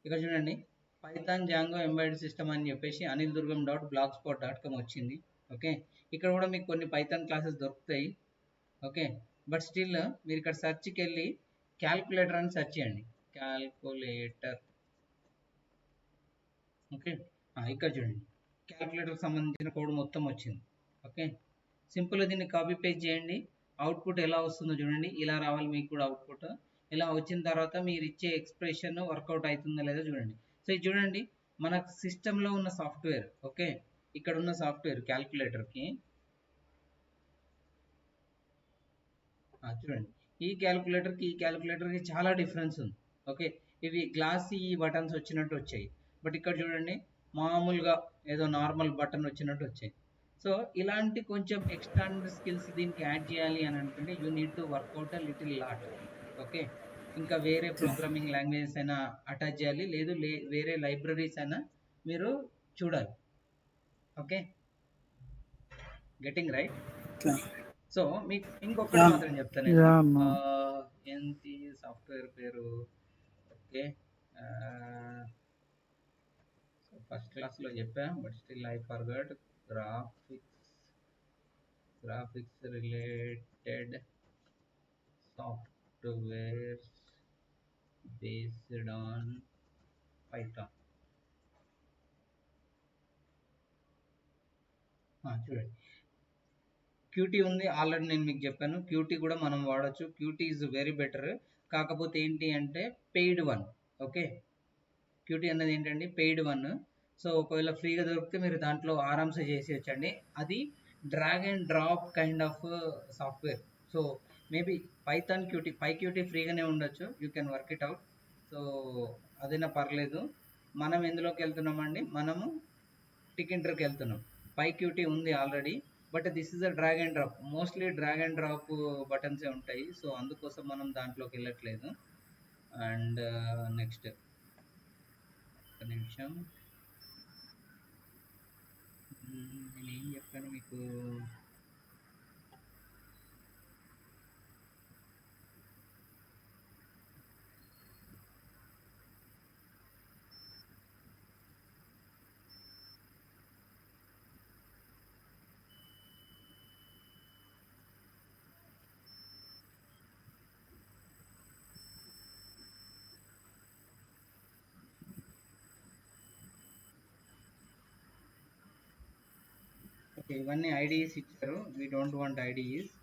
ఇక్కడ చూడండి, పైథాన్ జాంగో ఎంబెడెడ్ సిస్టమ్ అని చెప్పేసి anildurgam.blogspot.com వచ్చింది. ఓకే, ఇక్కడ కూడా మీకు కొన్ని పైథాన్ క్లాసెస్ దొరుకుతాయి. ఓకే, బట్ స్టిల్ మీరు ఇక్కడ సెర్చ్కి వెళ్ళి క్యాల్కులేటర్ అని సెర్చ్ చేయండి. క్యాల్కులేటర్. ఓకే, ఇక్కడ చూడండి, క్యాల్కులేటర్కి సంబంధించిన కోడ్ మొత్తం వచ్చింది. ఓకే, సింపుల్గా దీన్ని కాపీ పేస్ట్ చేయండి. అవుట్పుట్ ఎలా వస్తుందో చూడండి. ఇలా రావాలి మీకు కూడా అవుట్పుట్. ఇలా వచ్చిన తర్వాత మీరు ఇచ్చే ఎక్స్ప్రెషన్ వర్కౌట్ అవుతుందో లేదో చూడండి. సో ఇది చూడండి, మన సిస్టంలో ఉన్న సాఫ్ట్వేర్. ఓకే, ఇక్కడ ఉన్న సాఫ్ట్వేర్ క్యాల్కులేటర్కి చూడండి, ఈ క్యాలిక్యులేటర్కి ఈ క్యాలిక్యులేటర్కి చాలా డిఫరెన్స్ ఉంది. ఓకే, ఇవి గ్లాసీ బటన్స్ వచ్చినట్టు వచ్చాయి, బట్ ఇక్కడ చూడండి మామూలుగా ఏదో నార్మల్ బటన్ వచ్చినట్టు వచ్చాయి. సో ఇలాంటి కొంచెం ఎక్స్ట్రాండ్ స్కిల్స్ దీనికి యాడ్ చేయాలి అని అనుకుంటే you need to work out a little lot. Okay, ఇంకా వేరే ప్రోగ్రామింగ్ లాంగ్వేజెస్ అయినా అటాచ్ చేయాలి, లేదు వేరే లైబ్రరీస్ అయినా మీరు చూడాలి. Okay, getting right. సో మీకు ఇంకొకటి మాత్రం చెప్తాను నేను. Yeah, అన్న. ఏంటి సాఫ్ట్వేర్ పేరు? ఓకే, సో ఫస్ట్ క్లాస్లో చెప్పా, but still I forgot. Graphics related software based on Python. చూడండి, క్యూటీ ఉంది ఆల్రెడీ, నేను మీకు చెప్పాను క్యూటీ కూడా మనం వాడచ్చు. క్యూటీ ఈజ్ వెరీ బెటర్, కాకపోతే ఏంటి అంటే పెయిడ్ వన్. ఓకే, క్యూటీ అన్నది ఏంటండి పెయిడ్ వన్. సో ఒకవేళ ఫ్రీగా దొరికితే మీరు దాంట్లో ఆరామ్సే చేసి వచ్చండి. అది drag and drop kind of software. So maybe Python Qt, Qt ఫ్రీగానే ఉండొచ్చు, you can work it out. So అదైనా పర్లేదు. మనం ఎందులోకి వెళ్తున్నామండి, మనము టికెంటర్కి వెళ్తున్నాం. క్యూటీ ఉంది already, but this is a drag and drop. Mostly drag and drop బటన్సే ఉంటాయి, సో అందుకోసం మనం దాంట్లోకి వెళ్ళట్లేదు. అండ్ నెక్స్ట్ ఒక నిమిషం, నేను ఏం చెప్పాను మీకు. ఓకే, ఇవన్నీ ఐడిఈస్ ఇచ్చారు, we don't want IDEs.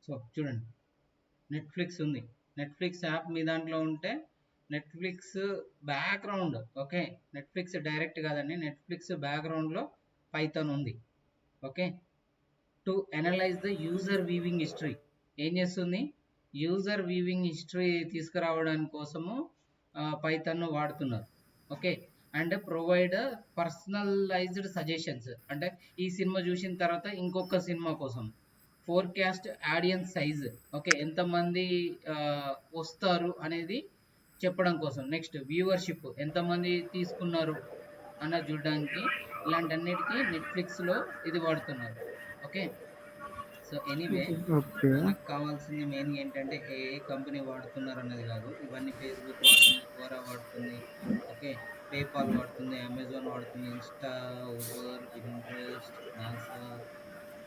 So చూడండి, నెట్ఫ్లిక్స్ ఉంది. నెట్ఫ్లిక్స్ యాప్ మీ దాంట్లో ఉంటే Netflix background, okay, Netflix direct కాదండి, నెట్ఫ్లిక్స్ బ్యాక్గ్రౌండ్లో పైథాన్ ఉంది. Okay, to analyze the user viewing history. ఏం చేస్తుంది, యూజర్ వీవింగ్ హిస్టరీ తీసుకురావడానికి కోసము పైథాన్ వాడుతున్నారు. Okay, and provide personalized suggestions, అంటే ఈ సినిమా చూసిన తర్వాత ఇంకొక సినిమా కోసం ఫోర్కాస్ట్ ఆడియన్స్ సైజ్. ఓకే, ఎంతమంది వస్తారు అనేది చెప్పడం కోసం. నెక్స్ట్ వ్యూవర్షిప్, ఎంతమంది తీసుకున్నారు అన్నది చూడడానికి. ఇలాంటి అన్నిటికీ నెట్ఫ్లిక్స్లో ఇది వాడుతున్నారు. Okay, so anyway okay. మనకు కావాల్సింది మెయిన్ ఏంటంటే ఏ కంపెనీ వాడుతున్నారు అన్నది కాదు. ఇవన్నీ ఫేస్బుక్ వాడుతుంది, కోరా వాడుతుంది, ఓకే, పేపాల్ వాడుతుంది, అమెజాన్ వాడుతుంది, Insta, Uber, interest, NASA,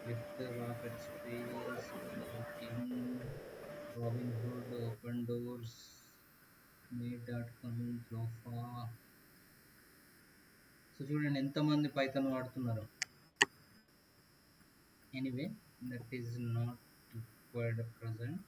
Swift, rocket space, booking, Robinhood, open doors, మేడ్.com, జోఫా. సో చూడండి ఎంతమంది పైథాన్ వాడుతున్నారు. Anyway, that is not required present.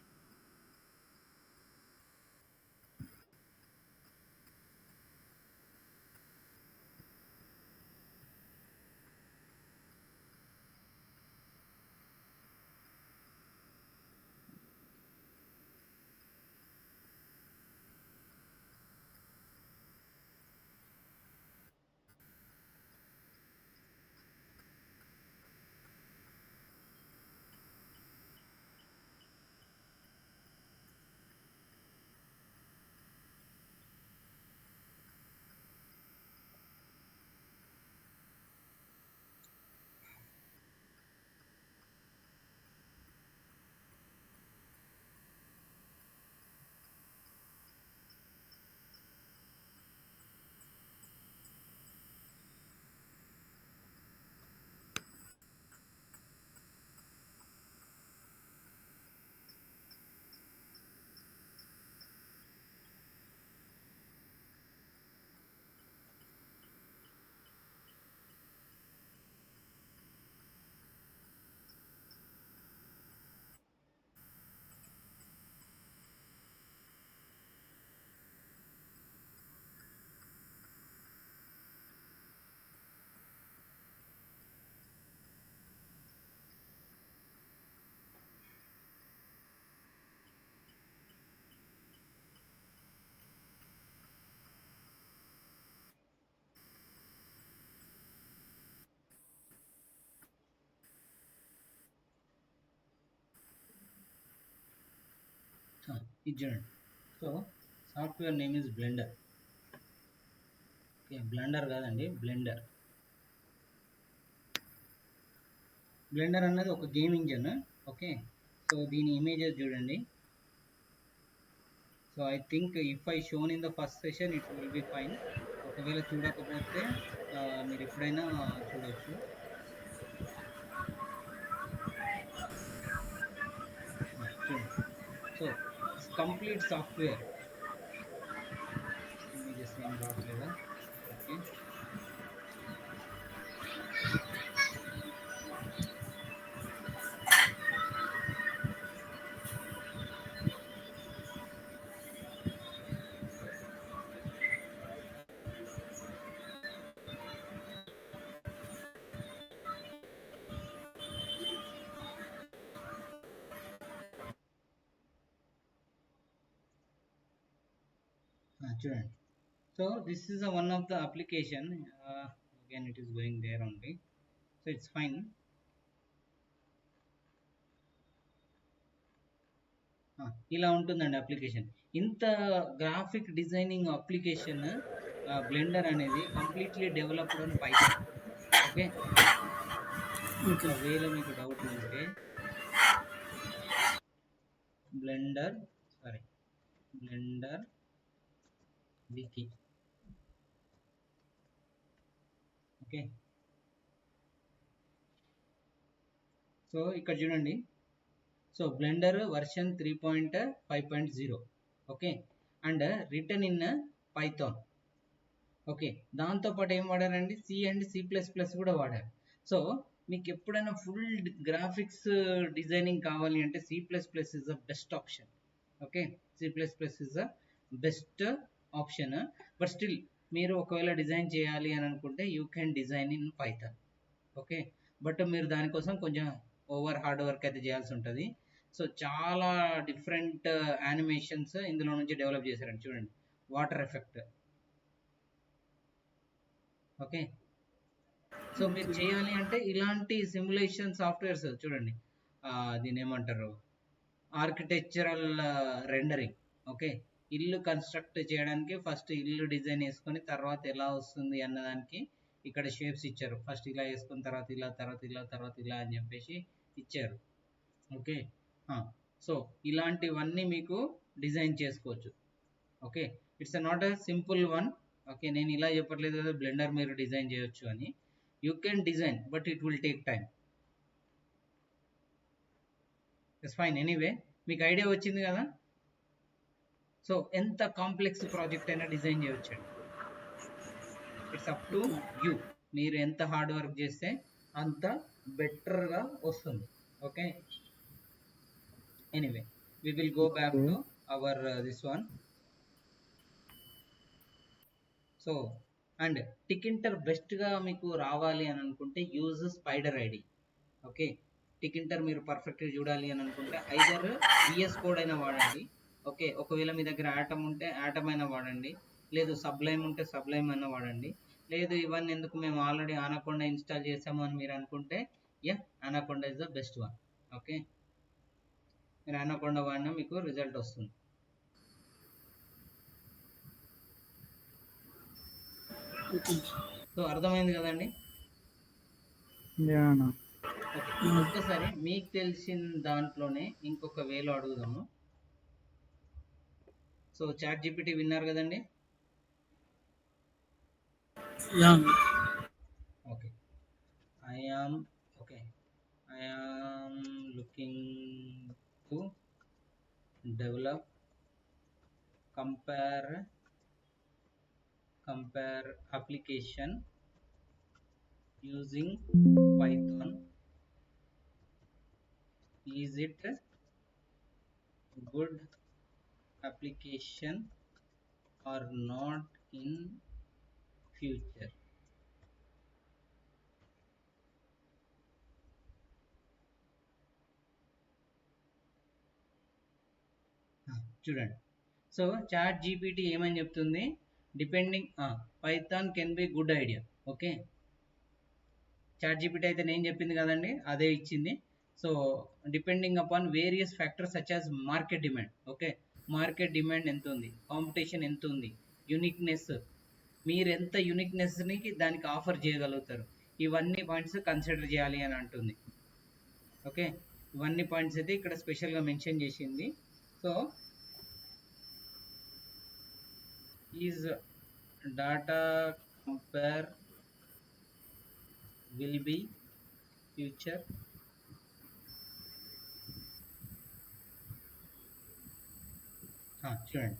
ఇది చూడండి. So software name is Blender. Okay, Blender కాదండి, బ్లెండర్. బ్లెండర్ అన్నది ఒక గేమ్ ఇంజన్. ఓకే, సో దీని ఇమేజెస్ చూడండి. So I think if I shown in the first session it will be fine. ఒకవేళ చూడకపోతే మీరు ఎప్పుడైనా చూడవచ్చు. చూడండి. So complete software. ఇమేజెస్ ఏం రావట్లేదా? ఓకే, చూడండి. So this is one of the application. Again it is going there only, so it's fine. ఇలా ఉంటుందండి అప్లికేషన్. ఇంత గ్రాఫిక్ డిజైనింగ్ అప్లికేషన్ బ్లెండర్ అనేది completely developed on Python. Okay, ఒకవేళ మీకు doubt ఉంటే బ్లెండర్ వికీ. ఓకే, సో ఇక్కడ చూడండి. So blender version 3.5.0. Okay, and return in Python. Okay, దాంతోపాటు ఏం వాడారండి, సి అండ్ C++ కూడా వాడారు. సో మీకు ఎప్పుడైనా ఫుల్ గ్రాఫిక్స్ డిజైనింగ్ కావాలి అంటే C++ is the best option. Okay, C++ is the best option. But still మీరు ఒకవేళ డిజైన్ చేయాలి అని అనుకుంటే you can design in Python. Okay, but మీరు దానికోసం కొంచెం ఓవర్ హార్డ్ వర్క్ అయితే చేయాల్సి ఉంటుంది. సో చాలా డిఫరెంట్ యానిమేషన్స్ ఇందులో నుంచి డెవలప్ చేశారండి. చూడండి, వాటర్ ఎఫెక్ట్. ఓకే, సో మీరు చేయాలి అంటే ఇలాంటి సిమ్యులేషన్ సాఫ్ట్వేర్స్ చూడండి. దీని ఏమంటారు, ఆర్కిటెక్చరల్ రెండరింగ్. ఓకే, ఇల్లు కన్స్ట్రక్ట్ చేయడానికి ఫస్ట్ ఇల్లు డిజైన్ వేసుకొని తర్వాత ఎలా వస్తుంది అన్నదానికి ఇక్కడ షేప్స్ ఇచ్చారు. ఫస్ట్ ఇలా వేసుకున్న తర్వాత ఇలా, తర్వాత ఇలా, తర్వాత ఇలా అని చెప్పేసి ఇచ్చారు. ఓకే, సో ఇలాంటివన్నీ మీకు డిజైన్ చేసుకోవచ్చు. Okay, it's not a simple one. Okay, నేను ఇలా చెప్పట్లేదు కదా బ్లెండర్ మీరు డిజైన్ చేయొచ్చు అని. You can design but it will take time. It's fine. Anyway మీకు ఐడియా వచ్చింది కదా. సో ఎంత కాంప్లెక్స్ ప్రాజెక్ట్ అయినా డిజైన్ చేయొచ్చండి. It's up to you. మీరు ఎంత హార్డ్ వర్క్ చేస్తే అంత బెటర్గా వస్తుంది. Okay, anyway we will go back to our this one. So and Tkinter బెస్ట్గా మీకు రావాలి అని అనుకుంటే యూజ్ స్పైడర్ ఐడి. ఓకే, టికింటర్ మీరు పర్ఫెక్ట్గా చూడాలి అని అనుకుంటే ఐదర్ VS కోడ్ అయినా వాడండి. ఓకే, ఒకవేళ మీ దగ్గర యాటమ్ ఉంటే యాటమ్ అయినా వాడండి, లేదు సబ్లైమ్ ఉంటే సబ్లైమ్ అయినా వాడండి, లేదు ఇవన్నీ ఎందుకు మేము ఆల్రెడీ అనకొండ ఇన్స్టాల్ చేసాము అని మీరు అనుకుంటే anaconda is the best one. Okay, మీరు అనకొండ వాడినా మీకు రిజల్ట్ వస్తుంది. సో అర్థమైంది కదండి. ఓకే, ఒక్కసారి మీకు తెలిసిన దాంట్లోనే ఇంకొక వేలో అడుగుదాము. సో చాట్ జీపీటీ విన్నారు కదండి. Okay, I am looking to develop compare application using Python. Is it good application or not in future? చూడండి. సో చాట్ జీపీటీ ఏమని చెప్తుంది, depending Python can be good idea. Okay, chat GPT అయితే నేను చెప్పింది కదండి అదే ఇచ్చింది. So depending upon various factors such as market demand. Okay, market demand ఎంత ఉంది, కాంపిటీషన్ ఎంత ఉంది, యూనిక్నెస్, మీరు ఎంత యూనిక్నెస్ని దానికి ఆఫర్ చేయగలుగుతారు, ఇవన్నీ పాయింట్స్ కన్సిడర్ చేయాలి అని అంటుంది. ఓకే, ఇవన్నీ పాయింట్స్ అయితే ఇక్కడ స్పెషల్గా మెన్షన్ చేసింది. So is data compare will be future చూడండి.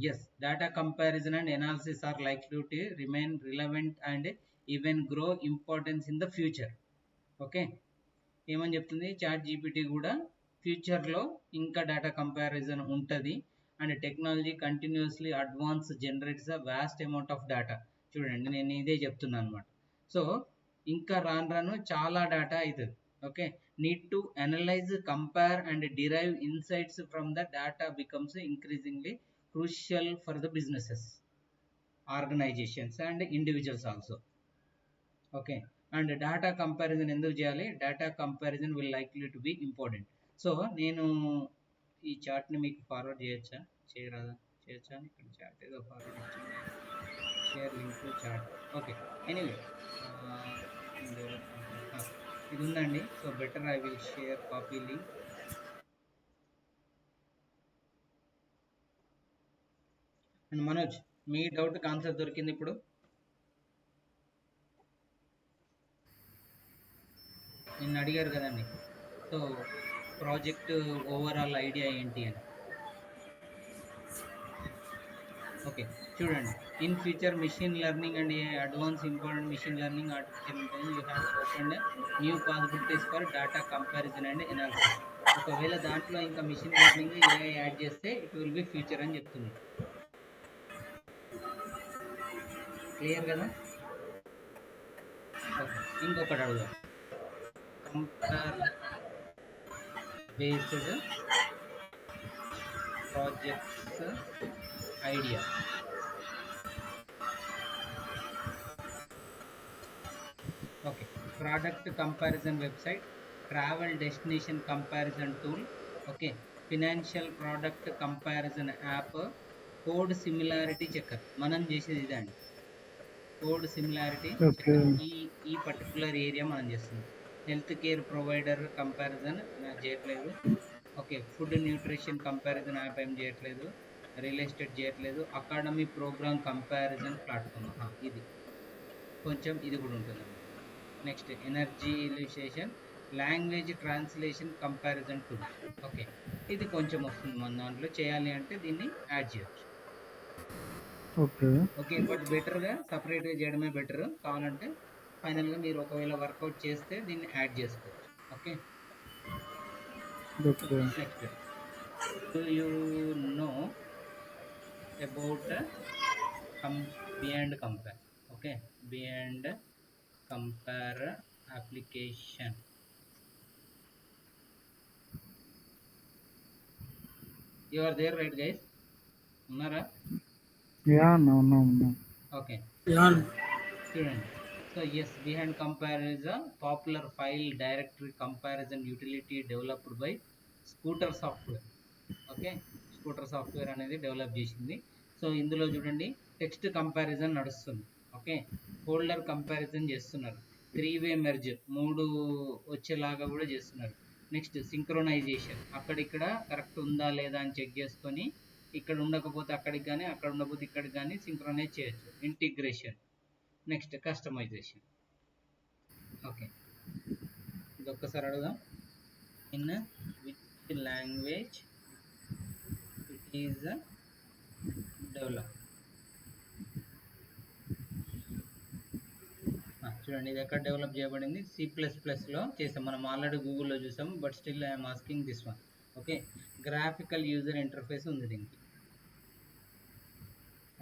Yes, data comparison and analysis are likely to remain relevant and even grow importance in the future. Okay, ఏమని చెప్తుంది, చాట్ జీపీటీ కూడా ఫ్యూచర్లో ఇంకా డేటా కంపారిజన్ ఉంటుంది and technology continuously advance generates a vast amount of data. చూడండి, నేను ఇదే చెప్తున్నాను అనమాట. సో ఇంకా రాను రాను చాలా డేటా అవుతుంది. Okay, need to analyse, compare and derive insights from the data becomes increasingly crucial for the businesses, organizations and individuals also. Okay, and data comparison ఎందుకు చేయాలి, data comparison will likely to be important. So నేను ఈ చార్ట్ని మీకు forward చేయొచ్చా, చేయొచ్చా, ఇక్కడ chart ఏదో forward ఇచ్చింది, share link to chart. Okay, anyway ఇది ఉందండి. So better I will share copy link. And Manoj, మీ డౌట్కి ఆన్సర్ దొరికింది ఇప్పుడు. నిన్ను అడిగారు కదండి, సో ప్రాజెక్ట్ ఓవరాల్ ఐడియా ఏంటి అని. ఓకే, చూడండి, in future machine learning and advance important machine learning artificial intelligence you have opened new possibilities for data comparison and analysis. ఒకవేళ దాంట్లో ఇంకా మిషన్ లెర్నింగ్ ఏఐ యాడ్ చేస్తే ఇట్ విల్ బి ఫ్యూచర్ అని చెప్తుంది. Clear కదా? Okay, ఇంకొకటి అడుగుదాం, compare based projects idea. Okay, product comparison website, travel destination comparison tool, okay, financial product comparison app, code similarity checker. మనం చేసేది ఇదండి, కోడ్ సిమిలారిటీ. ఈ పర్టికులర్ ఏరియా మనం చేస్తుంది. హెల్త్ కేర్ ప్రొవైడర్ కంపారిజన్ నాకు చేయట్లేదు. Okay, food nutrition comparison app ఏం చేయట్లేదు, రియల్ ఎస్టేట్ చేయట్లేదు, అకాడమీ ప్రోగ్రామ్ కంపారిజన్ ప్లాట్ఫామ్ ఇది కొంచెం ఇది కూడా ఉంటుంది. Next energy utilisation, language translation comparison tool. Okay, ఇది కొంచెం వస్తుంది మన దాంట్లో. చేయాలి అంటే దీన్ని యాడ్ చేయొచ్చు. ఓకే, బట్ బెటర్గా సపరేట్గా చేయడమే బెటర్. కావాలంటే ఫైనల్గా మీరు ఒకవేళ వర్కౌట్ చేస్తే దీన్ని యాడ్ చేసుకోవచ్చు. Okay, next, do you know about Beyond compare. Okay, beyond Compare application. You are there right guys, ఉన్నారా? ఓకే, చూడండి. So yes, behind compare is a popular file directory comparison utility developed by Scooter Software. Okay, Scooter Software అనేది develop చేసింది. So ఇందులో చూడండి, text comparison నడుస్తుంది. Okay, folder comparison చేస్తున్నారు, 3-వే merge 3 వచ్చేలాగా కూడా చేస్తున్నారు. నెక్స్ట్ సింక్రోనైజేషన్, అక్కడిక్కడ కరెక్ట్ ఉందా లేదా అని చెక్ చేసుకొని ఇక్కడ ఉండకపోతే అక్కడికి కానీ అక్కడ ఉండకపోతే ఇక్కడికి కానీ సింక్రనైజ్ చేయొచ్చు. Integration, next customization. ఓకే, ఇది ఒక్కసారి అడుగుదాం. In which language it is develop. చూడండి, ఇది ఎక్కడ డెవలప్ చేయబడింది, C++లో చేసాం మనం, ఆల్రెడీ గూగుల్లో చూసాం. But still I'm asking this one. Okay, graphical user interface ఉంది దీనికి.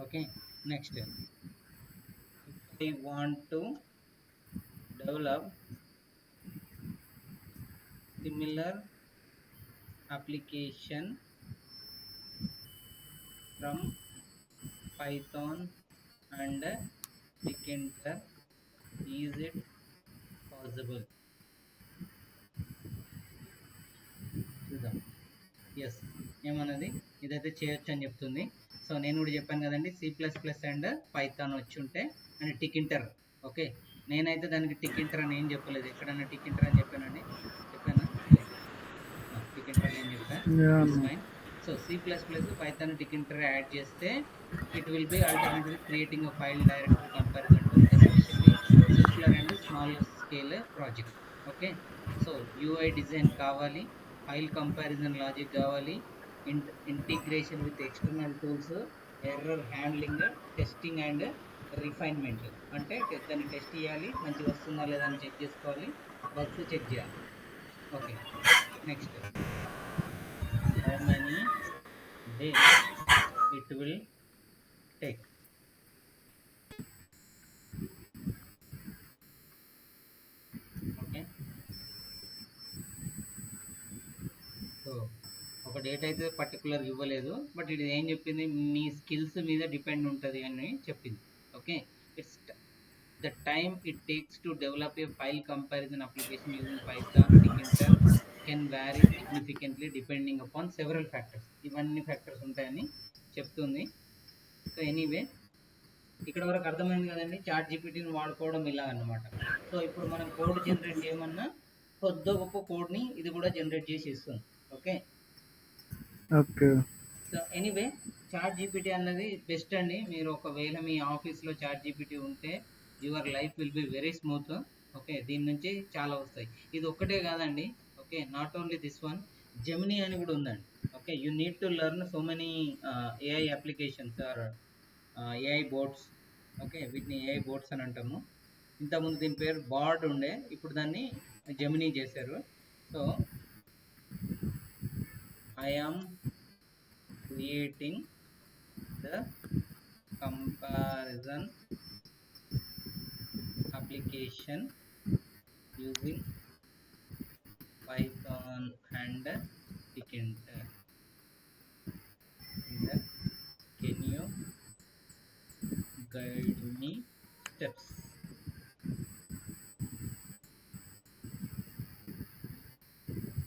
Okay, next, if I want to develop similar application from Python and Tkinter, is it possible? చూద్దాం. ఎస్ ఏమన్నది ఇదైతే చేయొచ్చు అని చెప్తుంది. సో నేను కూడా చెప్పాను కదండి C++ అండ్ పైథాన్ వచ్చి ఉంటే అండ్ టికింటర్. ఓకే నేనైతే దానికి టికింటర్ అని ఏం చెప్పలేదు. ఎక్కడన్నా టికింటర్ అని చెప్పానండి? చెప్పానా? టికింటర్ అని ఏం చెప్పాను? Yeah, ఇట్స్ అన్న. Fine. So C++ Python Tkinter add చేస్తే it will be alternative creating a file directory comparison to especially simpler and small scale project. Okay so UI design కావాలి, ఫైల్ కంపారిజన్ లాజిక్ కావాలి, integration with external tools, error handling, testing and refinement. అంటే దాన్ని test చేయాలి, మంచిగా వస్తుందా లేదా అని check చేసుకోవాలి, బగ్స్ చెక్ చేయాలి. Okay next how many days it will take. Okay so ఒక డేట్ అయితే పర్టికులర్ ఇవ్వలేదు, బట్ ఇది ఏం చెప్పింది, మీ స్కిల్స్ మీద డిపెండ్ ఉంటుంది అని చెప్పింది. Okay it's the time it takes to develop a file comparison application using Python Tkinter can vary significantly depending upon several factors. ఇవన్నీ ఫ్యాక్టర్స్ ఉంటాయని చెప్తుంది. సో ఎనీవే ఇక్కడ వరకు అర్థమైంది కదండి చాట్ జీపీటీని వాడుకోవడం ఇలా అన్నమాట. సో ఇప్పుడు మనం కోడ్ జనరేట్ చేయమన్నా కొద్ది గొప్ప కోడ్ని ఇది కూడా జనరేట్ చేసి ఇస్తుంది. Okay okay. So anyway chat GPT అన్నది బెస్ట్ అండి. మీరు ఒకవేళ మీ ఆఫీస్లో చాట్ జీపీటీ ఉంటే your life will be very smooth. Okay దీని నుంచి చాలా వస్తాయి. ఇది ఒక్కటే కాదండి. Okay not only this one, Gemini అని కూడా ఉందండి. Okay you need to learn so many AI applications or AI bots. Okay వీటిని ఏఐ బోట్స్ అని అంటాము. ఇంతకుముందు దీని పేరు బార్డ్ ఉండే, ఇప్పుడు దాన్ని జెమినీ చేశారు. So I am creating the comparison application using Python and Tkinter. And can you guide me steps?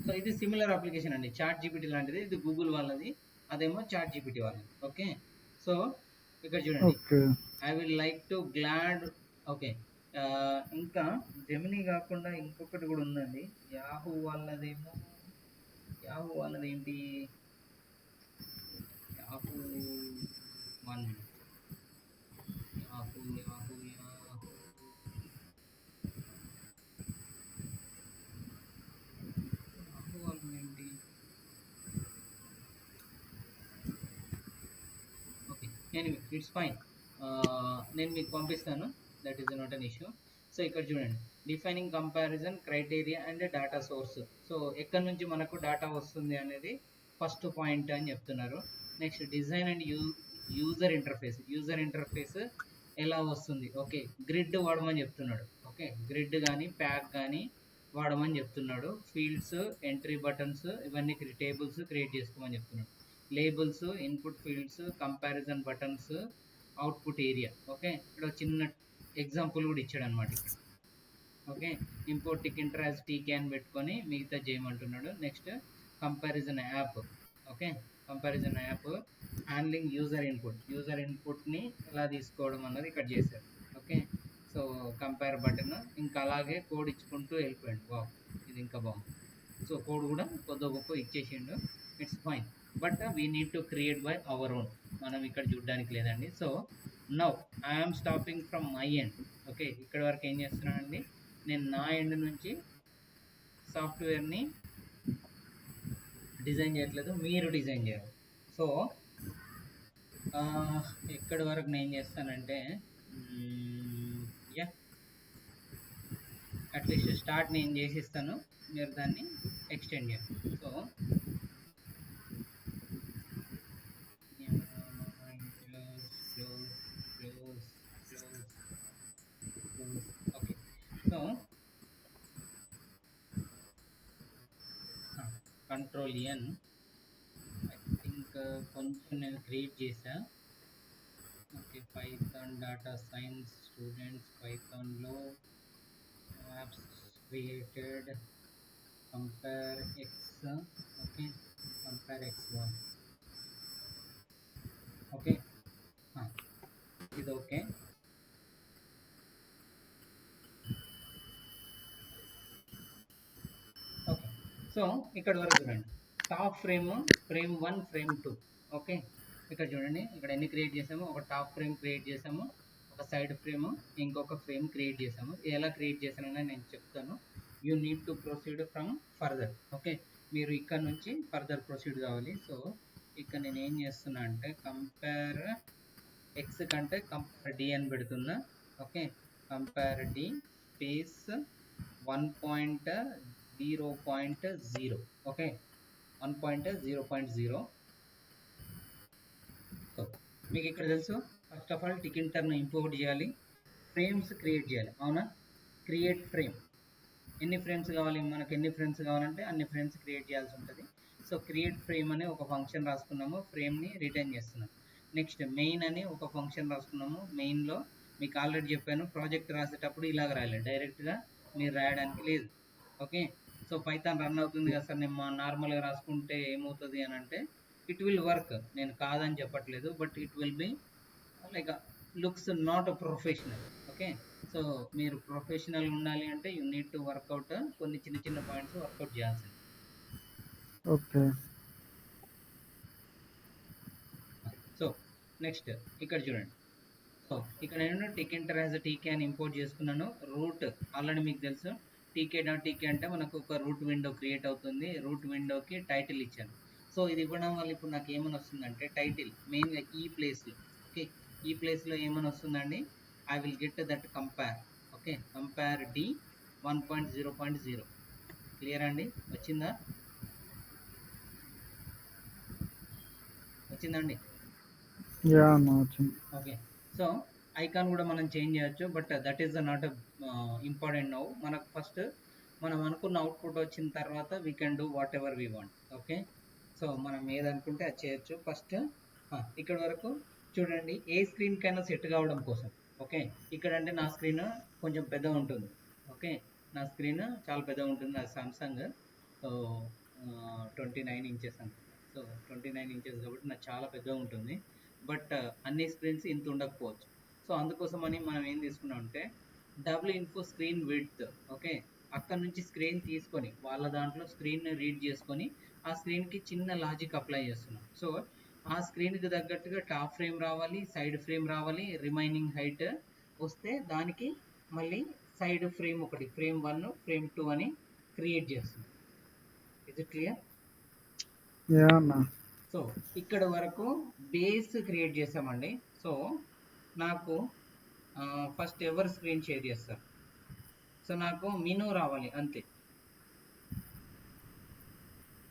So ఇది సిమిలర్ అప్లికేషన్ అండి, చాట్ జీపీటీ లాంటిది. ఇది గూగుల్ వాళ్ళది, అదేమో చాట్ జీపీటీ వాళ్ళది. ఓకే సో ఇక్కడ చూడండి okay. I will like to glad. Okay ఇంకా జెమినీ కాకుండా ఇంకొకటి కూడా ఉందండి, యాహూ వాళ్ళదేమో. యాహూ వాళ్ళది ఏంటి? Yahoo one Yahoo Yahoo Yahoo Yahoo వాళ్ళది ఏంటి? ఓకే ఎనీవే ఇట్స్ ఫైన్, నేను మీకు పంపిస్తాను, that is not an issue. So ఇక్కడ చూడండి defining comparison criteria and data source. So ఎక్కడి నుంచి మనకు డేటా వస్తుంది అనేది ఫస్ట్ పాయింట్ అని చెప్తున్నారు. Next design and user interface. User interface ఎలా వస్తుంది? ఓకే గ్రిడ్ వాడమని చెప్తున్నాడు. ఓకే గ్రిడ్ కానీ ప్యాక్ కానీ వాడమని చెప్తున్నాడు. ఫీల్డ్స్, ఎంట్రీ బటన్స్, ఇవన్నీ టేబుల్స్ క్రియేట్ చేసుకోమని చెప్తున్నాడు. Labels, input fields, comparison buttons, output area. Okay ఇక్కడ చిన్న ఎగ్జాంపుల్ కూడా ఇచ్చాడు అనమాట ఇక్కడ. Okay import Tkinter as TK అని పెట్టుకొని మిగతా చేయమంటున్నాడు. Next comparison app. Okay comparison app handling user input. User ఇన్పుట్ని ఎలా తీసుకోవడం అన్నది ఇక్కడ చేశారు. ఓకే సో కంపేర్ బటన్, ఇంకా అలాగే కోడ్ ఇచ్చుకుంటూ వెళ్ళిపోయాడు. బాగు ఇది ఇంకా బాగుంది. సో కోడ్ కూడా కొద్ది గొప్ప ఇచ్చేసిండు, it's fine. But we need to create by our own, మనం ఇక్కడ చూడడానికి లేదండి. So now I'm stopping from my end. Okay ఇక్కడ వరకు ఏం చేస్తున్నానండి, నేను నా ఎండ్ నుంచి సాఫ్ట్వేర్ని డిజైన్ చేయట్లేదు, మీరు డిజైన్ చేయాలి. సో ఎక్కడి వరకు నేను చేస్తానంటే యా అట్లీస్ట్ స్టార్ట్ నేను చేసిస్తాను, మీరు దాన్ని ఎక్స్టెండ్ చేయండి. So okay so control N. I think కొంచెం నేను క్రియేట్ చేసా. Okay Python data science students, పైథాన్లో apps created, compare X. Okay compare x1. Okay, ఇది ఓకే. ఓకే, సో ఇక్కడ వరకు చూడండి. Top frame, frame 1, frame 2. Okay, ఇక్కడ చూడండి, ఇక్కడ ఎన్ని క్రియేట్ చేసాము? ఒక టాప్ ఫ్రేమ్ క్రియేట్ చేసాము, ఒక సైడ్ ఫ్రేమ్, ఇంకొక ఫ్రేమ్ క్రియేట్ చేసాము. ఎలా క్రియేట్ చేశానని నేను చెప్తాను. You need to proceed from further. Okay, మీరు ఇక్కడ నుంచి ఫర్దర్ ప్రొసీడ్ కావాలి. సో ఇక్కడ నేను ఏం చేస్తున్నా అంటే కంపేర్ ఎక్స్ కంటే కంపేర్ డి అని పెడుతున్నా. Okay, compare D space 1.0.0. Okay, 1.0.0. So మీకు ఇక్కడ తెలుసు, ఫస్ట్ ఆఫ్ ఆల్ టికింటర్ను ఇంపోర్ట్ చేయాలి, ఫ్రేమ్స్ క్రియేట్ చేయాలి. అవునా? Create frame. ఎన్ని ఫ్రేమ్స్ కావాలి మనకు? ఎన్ని ఫ్రేమ్స్ కావాలంటే అన్ని ఫ్రేమ్స్ క్రియేట్ చేయాల్సి ఉంటుంది. సో క్రియేట్ ఫ్రేమ్ అనే ఒక ఫంక్షన్ రాసుకున్నాము, ఫ్రేమ్ని రిటర్న్ చేస్తున్నాం. నెక్స్ట్ మెయిన్ అని ఒక ఫంక్షన్ రాసుకున్నాము. మెయిన్లో మీకు ఆల్రెడీ చెప్పాను, ప్రాజెక్ట్ రాసేటప్పుడు ఇలాగ రాయాలి, డైరెక్ట్గా మీరు రాయడానికి లేదు. ఓకే, సో పైథాన్ రన్ అవుతుంది కదా సార్, నేను నార్మల్గా రాసుకుంటే ఏమవుతుంది అని అంటే, ఇట్ విల్ వర్క్. నేను కాదని చెప్పట్లేదు, but it will be like looks not professional. Okay, so మీరు ప్రొఫెషనల్ ఉండాలి అంటే యూ నీడ్ టు వర్కౌట్ కొన్ని చిన్న చిన్న పాయింట్స్ వర్కౌట్ చేయాల్సింది. ఓకే. సో నెక్స్ట్ ఇక్కడ చూడండి. సో ఇక్కడ నేను టికెంటర్ యాజ్ టీకే అని ఇంపోర్ట్ చేసుకున్నాను. రూట్ ఆల్రెడీ మీకు తెలుసు, టీకే అంటే మనకు ఒక రూట్ విండో క్రియేట్ అవుతుంది. రూట్ విండోకి టైటిల్ ఇచ్చాను. సో ఇది ఇవ్వడం వల్ల ఇప్పుడు నాకు ఏమని వస్తుందంటే, టైటిల్ మెయిన్గా ఈ ప్లేస్లో. ఓకే, ఈ ప్లేస్లో ఏమని వస్తుందండి? I will get that compare. Okay, compare D 1.0.0. Clear అండి? వచ్చిందా? వచ్చిందండి? యా అన్న వచ్చింది. ఓకే, సో ఐకాన్ కూడా మనం చేంజ్ చేయొచ్చు, but that is not important now. మనకు ఫస్ట్ మనం అనుకున్న అవుట్పుట్ వచ్చిన తర్వాత we can do what ever we want. Okay, so మనం ఏదనుకుంటే అది చేయొచ్చు. ఫస్ట్ ఇక్కడ వరకు చూడండి, ఏ స్క్రీన్ కైనా సెట్ కావడం కోసం. ఓకే, ఇక్కడ అంటే నా స్క్రీన్ కొంచెం పెద్ద ఉంటుంది. ఓకే, నా స్క్రీన్ చాలా పెద్ద ఉంటుంది. అది సామ్సంగ్ 29 ఇంచెస్ అనుకుంటా. సో 29 ఇంచెస్ కాబట్టి నాకు చాలా పెద్దగా ఉంటుంది. బట్ అన్ని స్క్రీన్స్ ఇంత ఉండకపోవచ్చు. సో అందుకోసమని మనం ఏం తీసుకున్నాం అంటే, డబ్ల్యూ-ఇన్ఫో స్క్రీన్ విడ్త్. ఓకే, అక్కడ నుంచి స్క్రీన్ తీసుకొని వాళ్ళ దాంట్లో స్క్రీన్ రీడ్ చేసుకొని ఆ స్క్రీన్కి చిన్న లాజిక్ అప్లై చేస్తున్నాం. సో ఆ స్క్రీన్కి తగ్గట్టుగా టాప్ ఫ్రేమ్ రావాలి, సైడ్ ఫ్రేమ్ రావాలి, రిమైనింగ్ హైట్ వస్తే దానికి మళ్ళీ సైడ్ ఫ్రేమ్ ఒకటి, ఫ్రేమ్ 1, ఫ్రేమ్ 2 అని క్రియేట్ చేస్తుంది. ఇది క్లియర్? యా అన్న. సో ఇక్కడ వరకు బేస్ క్రియేట్ చేసామండి. సో నాకు ఫస్ట్ ఎవరు స్క్రీన్ షేర్ చేస్తారు? సో నాకు మెనూ రావాలి అంతే.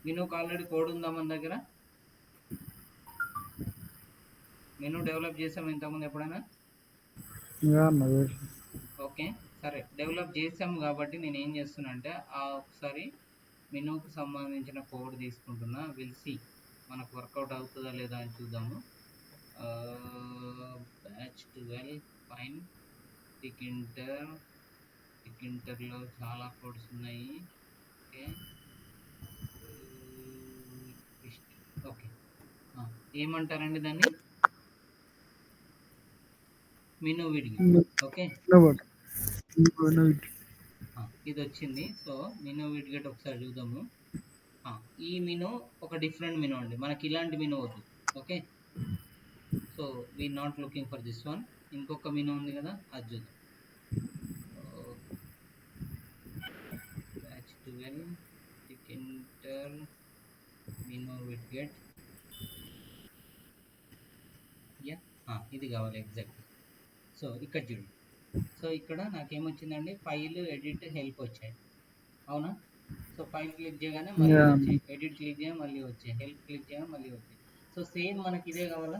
మెనూకి ఆల్రెడీ కోడ్ ఉందా మన దగ్గర? మెనూ డెవలప్ చేసాము ఇంతకుముందు ఎప్పుడైనా? యా అన్న. ఓకే, సరే, డెవలప్ చేసాము కాబట్టి నేను ఏం చేస్తున్నా అంటే, ఒకసారి మెనూకి సంబంధించిన కోడ్ తీసుకుంటున్నా. విల్ సి మనకు వర్కౌట్ అవుతుందా లేదా అని చూద్దాము. Batch 12 fine. టికింటర్లో చాలా కోడ్స్ ఉన్నాయి. ఓకే, ఓకే, ఏమంటారండి దాన్ని? మెనూ విడ్గెట్. ఓకే, ఇది వచ్చింది. సో మెనూ విడ్గెట్ ఒకసారి చూద్దాము. ఈ మెనూ ఒక డిఫరెంట్ మెనూ అండి, మనకి ఇలాంటి మెనూ వద్దు. Okay, so we not looking for this one. ఇంకొక మెనూ ఉంది కదా, అది చూద్దాం. Batch 12 Tkinter menu widget. Yeah, ఇది కావాలి ఎగ్జాక్ట్. సో ఇక్కడ చూడండి. సో ఇక్కడ నాకేమొచ్చిందండి, ఫైల్, ఎడిట్, హెల్ప్ వచ్చాయి. అవునా? సో ఫైల్ క్లిక్ చేయగానే మళ్ళీ వచ్చాయి, ఎడిట్ క్లిక్ చేయగానే మళ్ళీ వచ్చాయి, హెల్ప్ క్లిక్ చేయగానే మళ్ళీ వచ్చాయి. సో సేమ్ మనకి ఇదే కావాలా?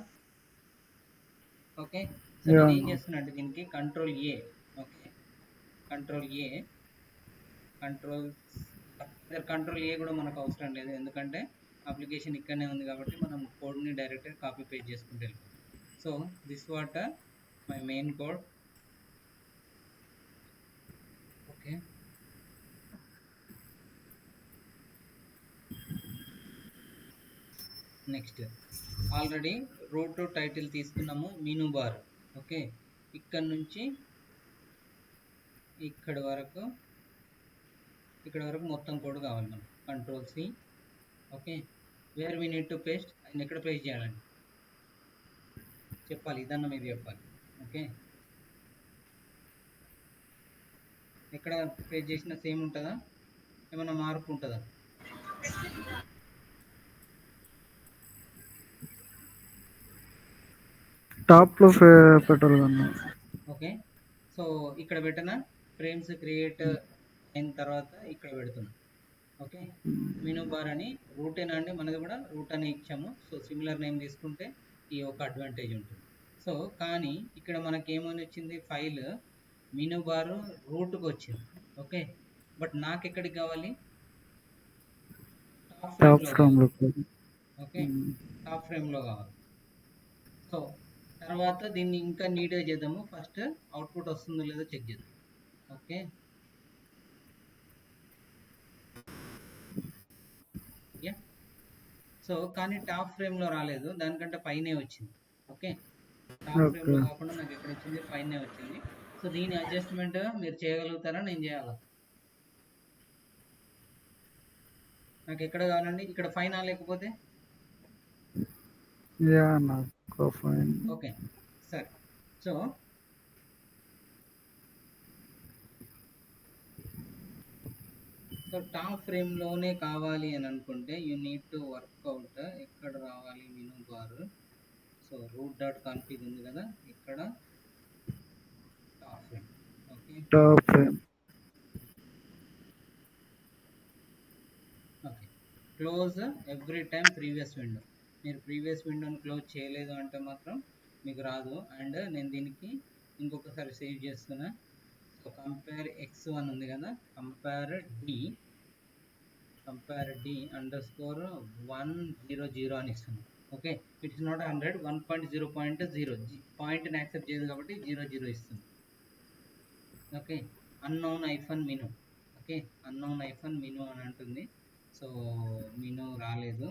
ఓకే, సో నేను ఏం చేస్తున్నా అంటే దీనికి control A. Okay, control A కూడా మనకు అవసరం లేదు, ఎందుకంటే అప్లికేషన్ ఇక్కడనే ఉంది కాబట్టి మనం కోడ్ని డైరెక్ట్గా కాపీ పేస్ట్ చేసుకుంటూ వెళ్ళిపోతాం. So this what my main code. Okay, next already root title తీసుకున్నాము మెనూ బార్. ఓకే, ఇక్కడ నుంచి ఇక్కడ వరకు మొత్తం కోడ్ కావాలి మనం. Control C. Okay, where we need to paste, ఆయన ఎక్కడ పేస్ట్ చేయాలండి చెప్పాలి, ఇదన్న మీరు చెప్పాలి. ఓకే, ఎక్కడ పేస్ట్ చేసినా సేమ్ ఉంటుందా, ఏమైనా మార్పు ఉంటుందా? టాప్ లో పెట్టాలి కన్నా. ఓకే, సో ఇక్కడ పెట్టనా, ఫ్రేమ్స్ క్రియేట్ అయిన తర్వాత ఇక్కడ పెడుతున్నా. ఓకే, మెనూ బార్ అని రూటేనా అండి, మనది కూడా రూట్ అని ఇచ్చాము. సో సిమిలర్ నేమ్ తీసుకుంటే ఈ ఒక అడ్వాంటేజ్ ఉంటుంది. సో కానీ ఇక్కడ మనకి ఏమని వచ్చింది, ఫైల్ మెనూ బార్ రూట్కి వచ్చింది. ఓకే, బట్ నాకు ఎక్కడికి కావాలి, టాప్ ఫ్రేమ్ లో. ఓకే, టాప్ ఫ్రేమ్లో కావాలి. సో తర్వాత దీన్ని ఇంకా నీట్గా చేద్దాము. ఫస్ట్ అవుట్పుట్ వస్తుందో లేదో చెక్ చేద్దాం. ఓకే, యా, సో కానీ టాప్ ఫ్రేమ్లో రాలేదు, దానికంటే పైనే వచ్చింది. ఓకే, టాప్ ఫ్రేమ్లో కాకుండా నాకు ఎక్కడ వచ్చింది, పైనే వచ్చింది. సో దీని అడ్జస్ట్మెంట్ మీరు చేయగలుగుతారా, నేను చేయాలా? నాకు ఎక్కడ కావాలండి, ఇక్కడ ఫైనా లేకపోతే? ఓకే సరే. సో టాప్ ఫ్రేమ్లోనే కావాలి అని అనుకుంటే యూ నీడ్ టు వర్క్అవుట్ ఎక్కడ రావాలి menu bar. So root dot config ఉంది కదా, ఇక్కడ top frame. Okay, top frame. Okay, close every time previous window. మీరు ప్రీవియస్ విండోని క్లోజ్ చేయలేదు అంటే మాత్రం మీకు రాదు. అండ్ నేను దీనికి ఇంకొకసారి సేవ్ చేస్తున్నా. సో కంపేర్ x1 ఉంది కదా, కంపేర్ d _100 అని ఇస్తున్నాం. ఓకే, ఇట్స్ నాట్ 100, 1.0.0 పాయింట్ని యాక్సెప్ట్ చేయదు కాబట్టి 00 ఇస్తుంది. Okay, unknown hyphen menu. Okay, unknown hyphen menu అని అంటుంది. సో మెనూ రాలేదు.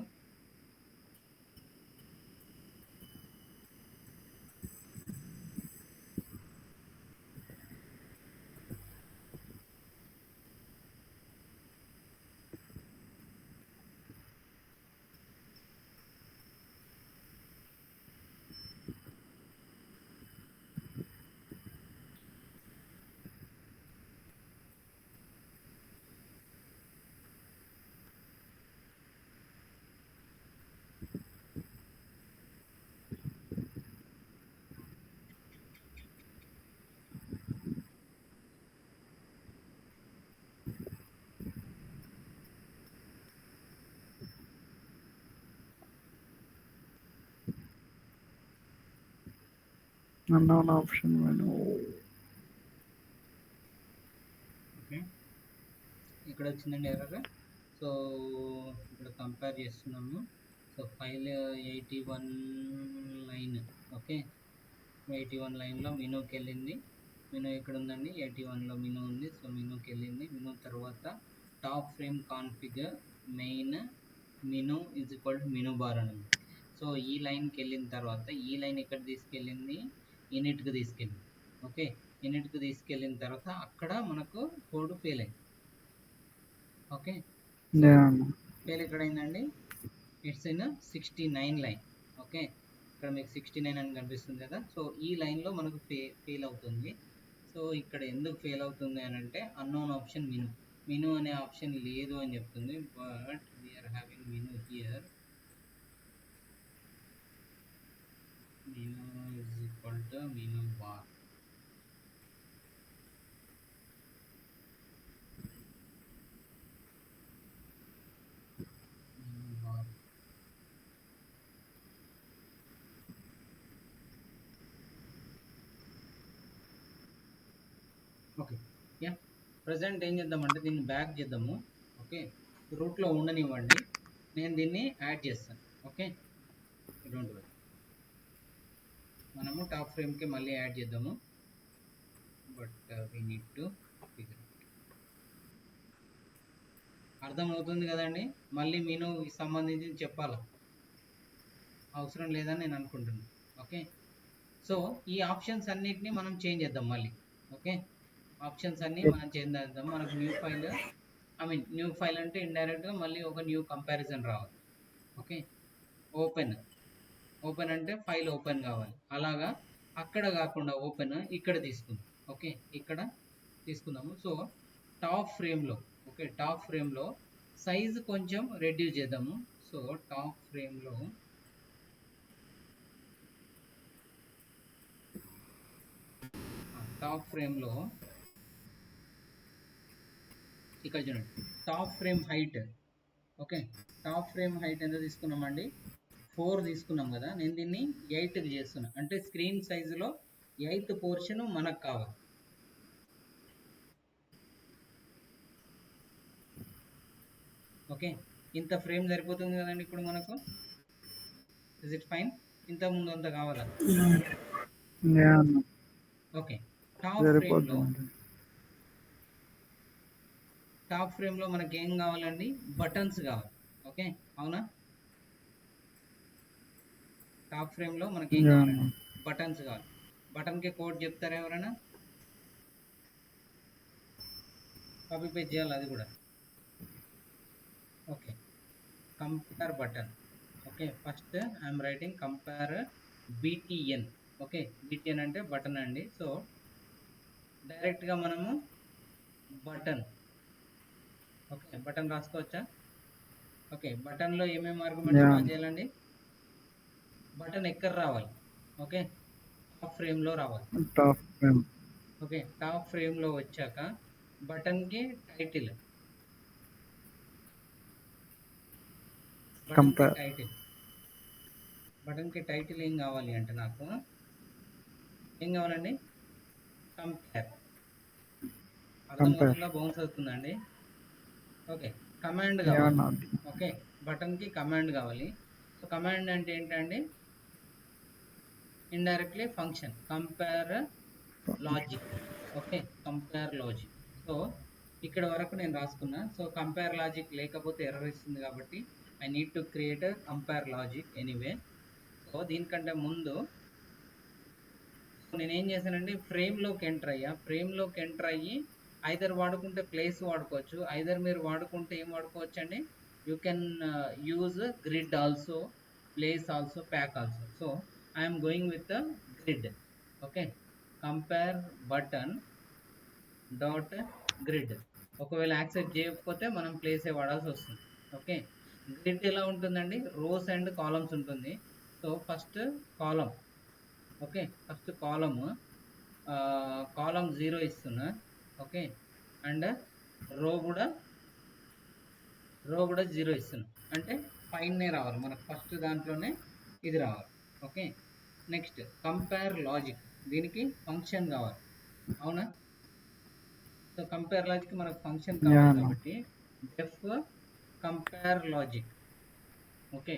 unknown option menu. ఓకే, ఇక్కడ వచ్చిందండి ఎర్రర్. సో ఇక్కడ కంపేర్ చేస్తున్నాము. So file 81 line. ఓకే, 81 లైన్లో మెనూకి వెళ్ళింది. మెనూ ఎక్కడ ఉందండి, 81లో మెనూ ఉంది. సో మెనూకి వెళ్ళింది. మెనూ తర్వాత top frame config main menu is equal to menu bar అని ఉంది. సో ఈ లైన్కి వెళ్ళిన తర్వాత ఈ లైన్ ఎక్కడ తీసుకెళ్ళింది, ఇనిట్కి తీసుకెళ్ళింది. ఓకే, ఇనిట్కి తీసుకెళ్ళిన తర్వాత అక్కడ మనకు కోడ్ ఫెయిల్ అయింది. ఓకే, ఫెయిల్ ఎక్కడైందండి, ఇట్స్ ఇన్ 69 లైన్. ఓకే, ఇక్కడ మీకు 69 అని కనిపిస్తుంది కదా. సో ఈ లైన్లో మనకు ఫెయిల్ అవుతుంది. సో ఇక్కడ ఎందుకు ఫెయిల్ అవుతుంది అని అంటే అన్నోన్ ఆప్షన్ మెనూ అనే ఆప్షన్ లేదు అని చెప్తుంది. But we're having menu here. Menu is equal to menu bar. Okay, yeah, present ఏం చేద్దామంటే దీన్ని బ్యాక్ చేద్దాము. ఓకే, రూట్లో ఉండనివ్వండి, నేను దీన్ని యాడ్ చేస్తాను. ఓకే, డోంట్ వరీ, మనము టాప్ ఫ్రేమ్కి మళ్ళీ యాడ్ చేద్దాము. But we need to figure out. అర్థమవుతుంది కదండి, మళ్ళీ మెనూకి సంబంధించి చెప్పాలా? అవసరం లేదని నేను అనుకుంటున్నాను. ఓకే, సో ఈ ఆప్షన్స్ అన్నిటిని మనం చేంజ్ చేద్దాం మళ్ళీ. ఓకే, ఆప్షన్స్ అన్ని మనం చేంజ్ చేద్దాం. మనకు new file, I mean new file అంటే ఇండైరెక్ట్గా మళ్ళీ ఒక న్యూ కంపారిజన్ రావాలి. ఓకే, ఓపెన్ అంటే ఫైల్ ఓపెన్ కావాలి. అలాగా అక్కడ కాకుండా ఓపెన్ ఇక్కడ తీసుకుందాం. ఓకే, ఇక్కడ తీసుకుందాము. సో టాప్ ఫ్రేమ్లో, ఓకే, టాప్ ఫ్రేమ్లో సైజ్ కొంచెం రెడ్యూస్ చేద్దాము. సో టాప్ ఫ్రేమ్లో ఇక్కడ చూడండి, top frame height. Okay, top frame height ఎంత తీసుకున్నామండి? 4 తీసుకున్నాం కదా. నేను దీన్ని 8కి చేస్తున్నా, అంటే స్క్రీన్ సైజులో 8th పోర్షన్ మనకు కావాలి. ఓకే, ఇంత ఫ్రేమ్ సరిపోతుంది కదండి ఇప్పుడు మనకు. Is it fine? ఇంత ముందు అంత కావాలా? ఓకే, టాప్ ఫ్రేమ్లో మనకి ఏం కావాలండి? బటన్స్ కావాలి. ఓకే, అవునా? టాప్ ఫ్రేమ్లో మనకి ఏం కావాలండి? బటన్స్ కావాలి. బటన్కి కోడ్ చెప్తారా ఎవరైనా? కాపీ పేస్ట్ చేయాలి అది కూడా. Okay, compare button. Okay, first I'm writing compare BTN. Okay, BTN అంటే బటన్ అండి. సో డైరెక్ట్గా మనము బటన్, ఓకే, బటన్ రాసుకోవచ్చా? ఓకే, బటన్లో ఏమేమి ఆర్గ్యుమెంట్స్ పాస్ చేయాలండి? బటన్ ఎక్కడ రావాలి? ఓకే, టాప్ ఫ్రేమ్లో రావాలి. ఓకే, టాప్ ఫ్రేమ్లో వచ్చాక బటన్కి టైటిల్, బటన్కి టైటిల్ ఏం కావాలి అంటే నాకు ఏం కావాలండి? కంపేర్. అర్థమవుతుందా? బౌన్స్ అవుతుందండి. ఓకే, కమాండ్ కావాలి. ఓకే, బటన్కి కమాండ్ కావాలి. సో కమాండ్ అంటే ఏంటండి? Indirectly function compare logic. Okay, compare logic. So ఇక్కడ వరకు నేను రాసుకున్నా. సో కంపేర్ లాజిక్ లేకపోతే ఎర్రర్ ఇస్తుంది కాబట్టి I need to create compare logic anyway. So దీనికంటే ముందు నేనేం చేశానండి? ఫ్రేమ్లోకి ఎంటర్ అయ్యా. ఫ్రేమ్లోకి ఎంటర్ అయ్యి ఐదర్ వాడుకుంటే ప్లేస్ వాడుకోవచ్చు, ఐదర్ మీరు వాడుకుంటే ఏం వాడుకోవచ్చు అండి? You can use grid also, place also, pack also. So I'm going with grid. Okay, compare button dot grid. ఒకవేళ యాక్సెప్ట్ చేయకపోతే మనం ప్లేసే వాడాల్సి వస్తుంది. ఓకే, గ్రిడ్ ఎలా ఉంటుందండి? రోస్ అండ్ కాలమ్స్ ఉంటుంది. సో ఫస్ట్ కాలం, ఓకే, ఫస్ట్ కాలం 0 ఇస్తున్నా. ఓకే, అండ్ రో కూడా 0 ఇస్తున్నా. అంటే పైనే రావాలి మనకు, ఫస్ట్ దాంట్లోనే ఇది రావాలి. Okay, next compare logic. దీనికి ఫంక్షన్ కావాలి, అవునా? సో కంపేర్ లాజిక్ మనకు ఫంక్షన్ కావాలి కాబట్టి డెఫ్ కంపేర్ లాజిక్. ఓకే,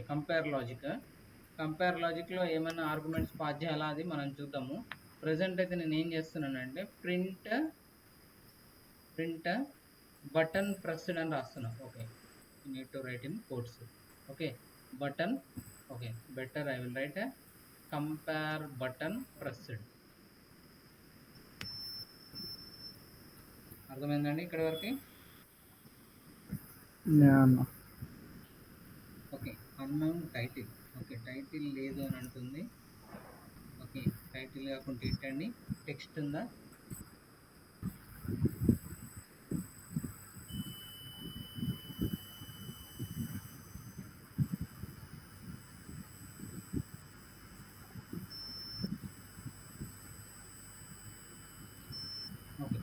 కంపేర్ లాజిక్లో ఏమైనా ఆర్గ్యుమెంట్స్ పాస్ చేయాలా అది మనం చూద్దాము. ప్రజెంట్ అయితే నేను ఏం చేస్తున్నానంటే ప్రింట్ బటన్ ప్రెస్డ్ అని రాస్తున్నాను. Okay, need to right in codes. Okay, button. Okay, better I will write compare button pressed. అర్థమైందండి ఇక్కడ వరకు? Okay, unknown title. Okay, title లేదు అని అంటుంది. ఓకే, టైటిల్ కాకుండా ఇట్టండి. టెక్స్ట్ ఉందా? ఓకే,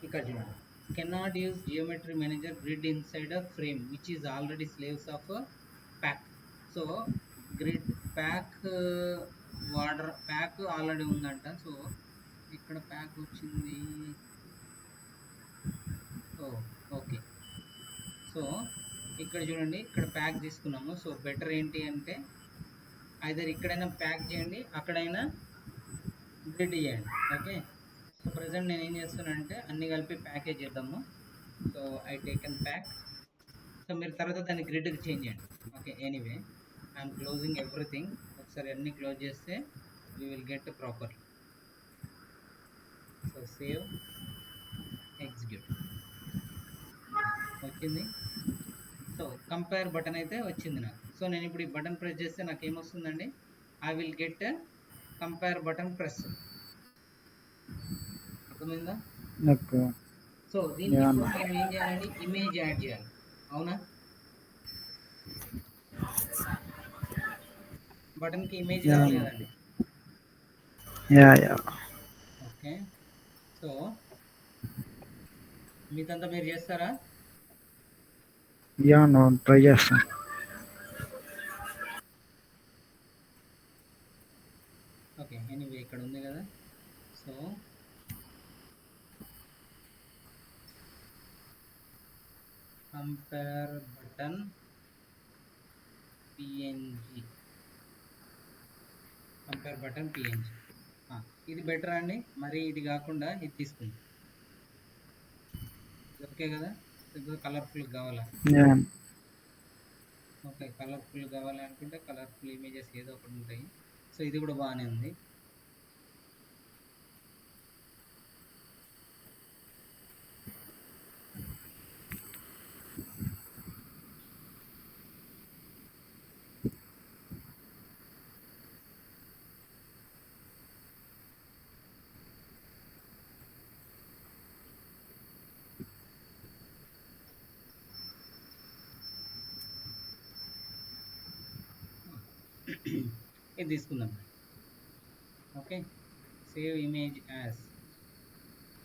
ఇక్కడ చూడండి. Cannot use geometry manager grid inside a frame which is already slaves of pack. So grid pack pack already ఉందంట. సో ఇక్కడ ప్యాక్ వచ్చింది. ఓకే, సో ఇక్కడ చూడండి, ఇక్కడ ప్యాక్ తీసుకున్నాము. సో బెటర్ ఏంటి అంటే ఐదర్ ఇక్కడైనా ప్యాక్ చేయండి, అక్కడైనా గ్రిడ్ చేయండి. ఓకే, సో ప్రజెంట్ నేను ఏం చేస్తున్నానంటే అన్ని కలిపి ప్యాకేజ్ చేద్దాము. So I taken pack. So మీరు తర్వాత దాన్ని గ్రిడ్కి చేంజ్ చేయండి. Okay, anyway I'm closing everything. ఒకసారి అన్ని క్లోజ్ చేస్తే we will get properly. So save, execute వచ్చింది. సో కంపేర్ బటన్ అయితే వచ్చింది నాకు. సో నేను ఇప్పుడు ఈ బటన్ ప్రెస్ చేస్తే నాకు ఏమొస్తుందండి? I will get compare button press. అర్థమైందా? ఓకే. సో దీనికి ఇప్పుడు మనం ఏం చేయాలండి? ఇమేజ్ యాడ్ చేయాలి, అవునా? బటన్కి ఇమేజ్ కావాలి కదండి. ఓకే, సో మీకంతా మీరు చేస్తారా? ట్రై చేస్తాను. ఓకే, ఎనీవే ఇక్కడ ఉంది కదా. So compare button PNG, compare button PNG. ఇది బెటర్ అండి, మరి ఇది కాకుండా ఇది తీసుకుంది. ఓకే కదా? ఇప్పుడు కలర్ఫుల్ కావాలా? ఓకే, కలర్ఫుల్ కావాలి అనుకుంటే కలర్ఫుల్ ఇమేజెస్ ఏదో ఒకటి ఉంటాయి. సో ఇది కూడా బాగానే ఉంది. ఇది తీసుకుందాం. Okay, save image as.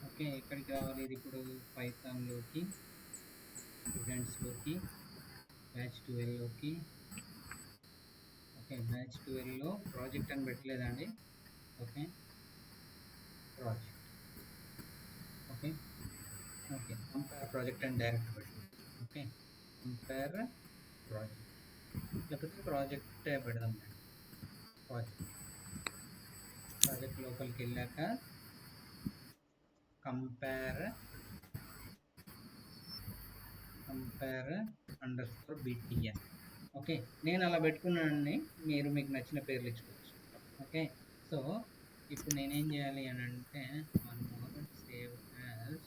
Okay, ఎక్కడికి రావాలి ఇది ఇప్పుడు? పైథాన్లోకి, స్టూడెంట్స్లోకి, బ్యాచ్ 12లోకి. ఓకే, బ్యాచ్ 12లో ప్రాజెక్ట్ అని పెట్టలేదండి. Okay, project. Okay okay, compare project అని డైరెక్ట్ పెట్టండి. ఓకే, కంపేర్ ప్రాజెక్ట్, లేకపోతే ప్రాజెక్ట్ పెడదాం. ప్రాజెక్ట్ లోపలికి వెళ్ళాక కంపేర్ _btn. ఓకే, నేను అలా పెట్టుకున్నానండి, మీరు మీకు నచ్చిన పేర్లు ఇచ్చుకోవచ్చు. ఓకే, సో ఇప్పుడు నేనేం చేయాలి అని అంటే సేవ్ యాజ్.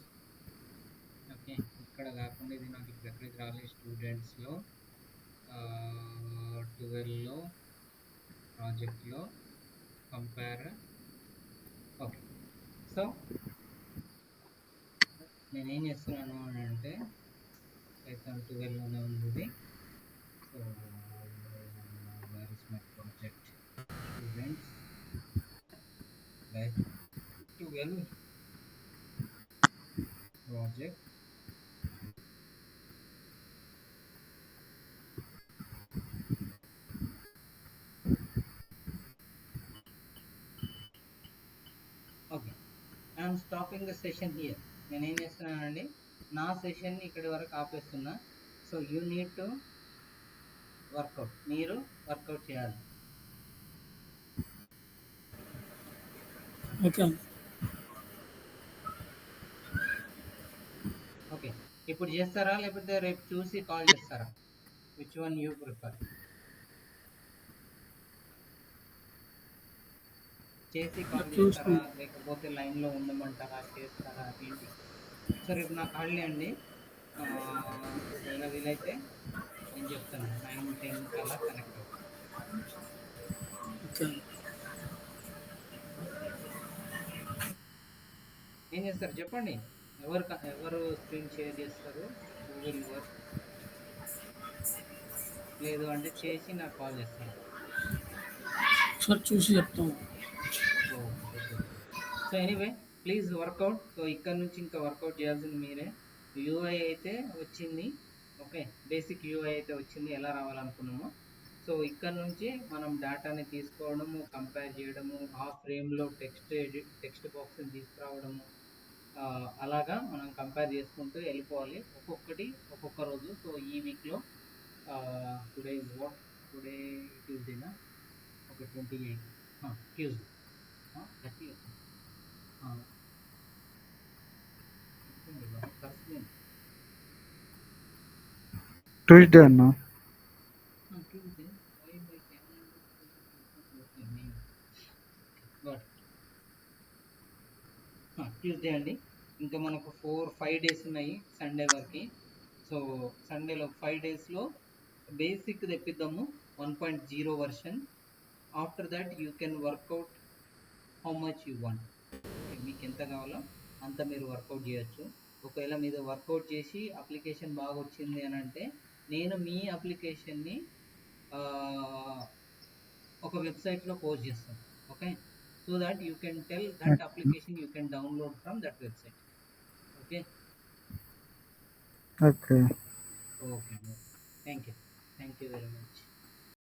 ఓకే, ఇక్కడ కాకుండా ఇది నాకు ఇప్పుడు ఎక్కడికి రావాలి? స్టూడెంట్స్లో 12లో ప్రాజెక్ట్లో కంపేర్. ఓకే, సో నేనేం చేస్తున్నాను అని అంటే పైథాన్ 12లోనే ఉంది. So where is my project? Students batch 12 project. Okay, I'm stopping the session here. నేను ఏం చేస్తున్నానండి, నా సెషన్ని ఇక్కడి వరకు ఆపేస్తున్నా. So you need to work out, మీరు వర్కౌట్ చేయాలి. ఓకే ఓకే, ఇప్పుడు చేస్తారా లేకపోతే రేపు చూసి కాల్ చేస్తారా? Which one you prefer? చేసి కాల్ చేస్తారా లేకపోతే లైన్లో ఉండమంటారా? చేస్తారా ఏంటి? సో రేపు నాకు హాలిడే అండి. ఒకవేళ వీలైతే నేను చెప్తాను 9-10 కల్లా కనెక్ట్ అవుతాను. ఓకే, ఏం చేస్తారు చెప్పండి? ఎవరు స్క్రీన్ షేర్ చేస్తారు? గూగుల్ వర్క్ లేదు అంటే చేసి నాకు కాల్ చేస్తారు. సార్ చూసి చెప్తాము. So anyway please work out. సో ఇక్కడ నుంచి ఇంకా వర్కౌట్ చేయాల్సింది మీరే. యూఐ అయితే వచ్చింది. ఓకే, బేసిక్ యూఐ అయితే వచ్చింది, ఎలా రావాలనుకున్నామో. సో ఇక్కడ నుంచి మనం డేటాని తీసుకోవడము, కంపేర్ చేయడము, ఆ ఫ్రేమ్లో టెక్స్ట్ బాక్స్ని తీసుకురావడము, అలాగా మనం కంపేర్ చేసుకుంటూ వెళ్ళిపోవాలి ఒక్కొక్కటి ఒక్కొక్క రోజు. సో ఈ వీక్లో టుడే ఇస్ వాట్? టుడే ట్యూస్డేనా? ఓకే, 28 ట్యూస్డే 30 ట్యూస్డే అన్నా. ట్యూస్డే ట్యూస్డే అండి. ఇంకా మనకు 5 డేస్ ఉన్నాయి సండే వరకు. సో సండేలో 5 డేస్లో బేసిక్ తెప్పిద్దాము 1.0 version. After that you can work out how much you want. మీకు ఎంత కావాలో అంత మీరు వర్కౌట్ చేయొచ్చు. ఒకవేళ మీరు వర్కౌట్ చేసి అప్లికేషన్ బాగా వచ్చింది అని అంటే నేను మీ అప్లికేషన్ని ఒక వెబ్సైట్లో పోస్ట్ చేస్తాను. Okay, so that you can tell that application you can download from that website. Okay okay. Okay, thank you very much.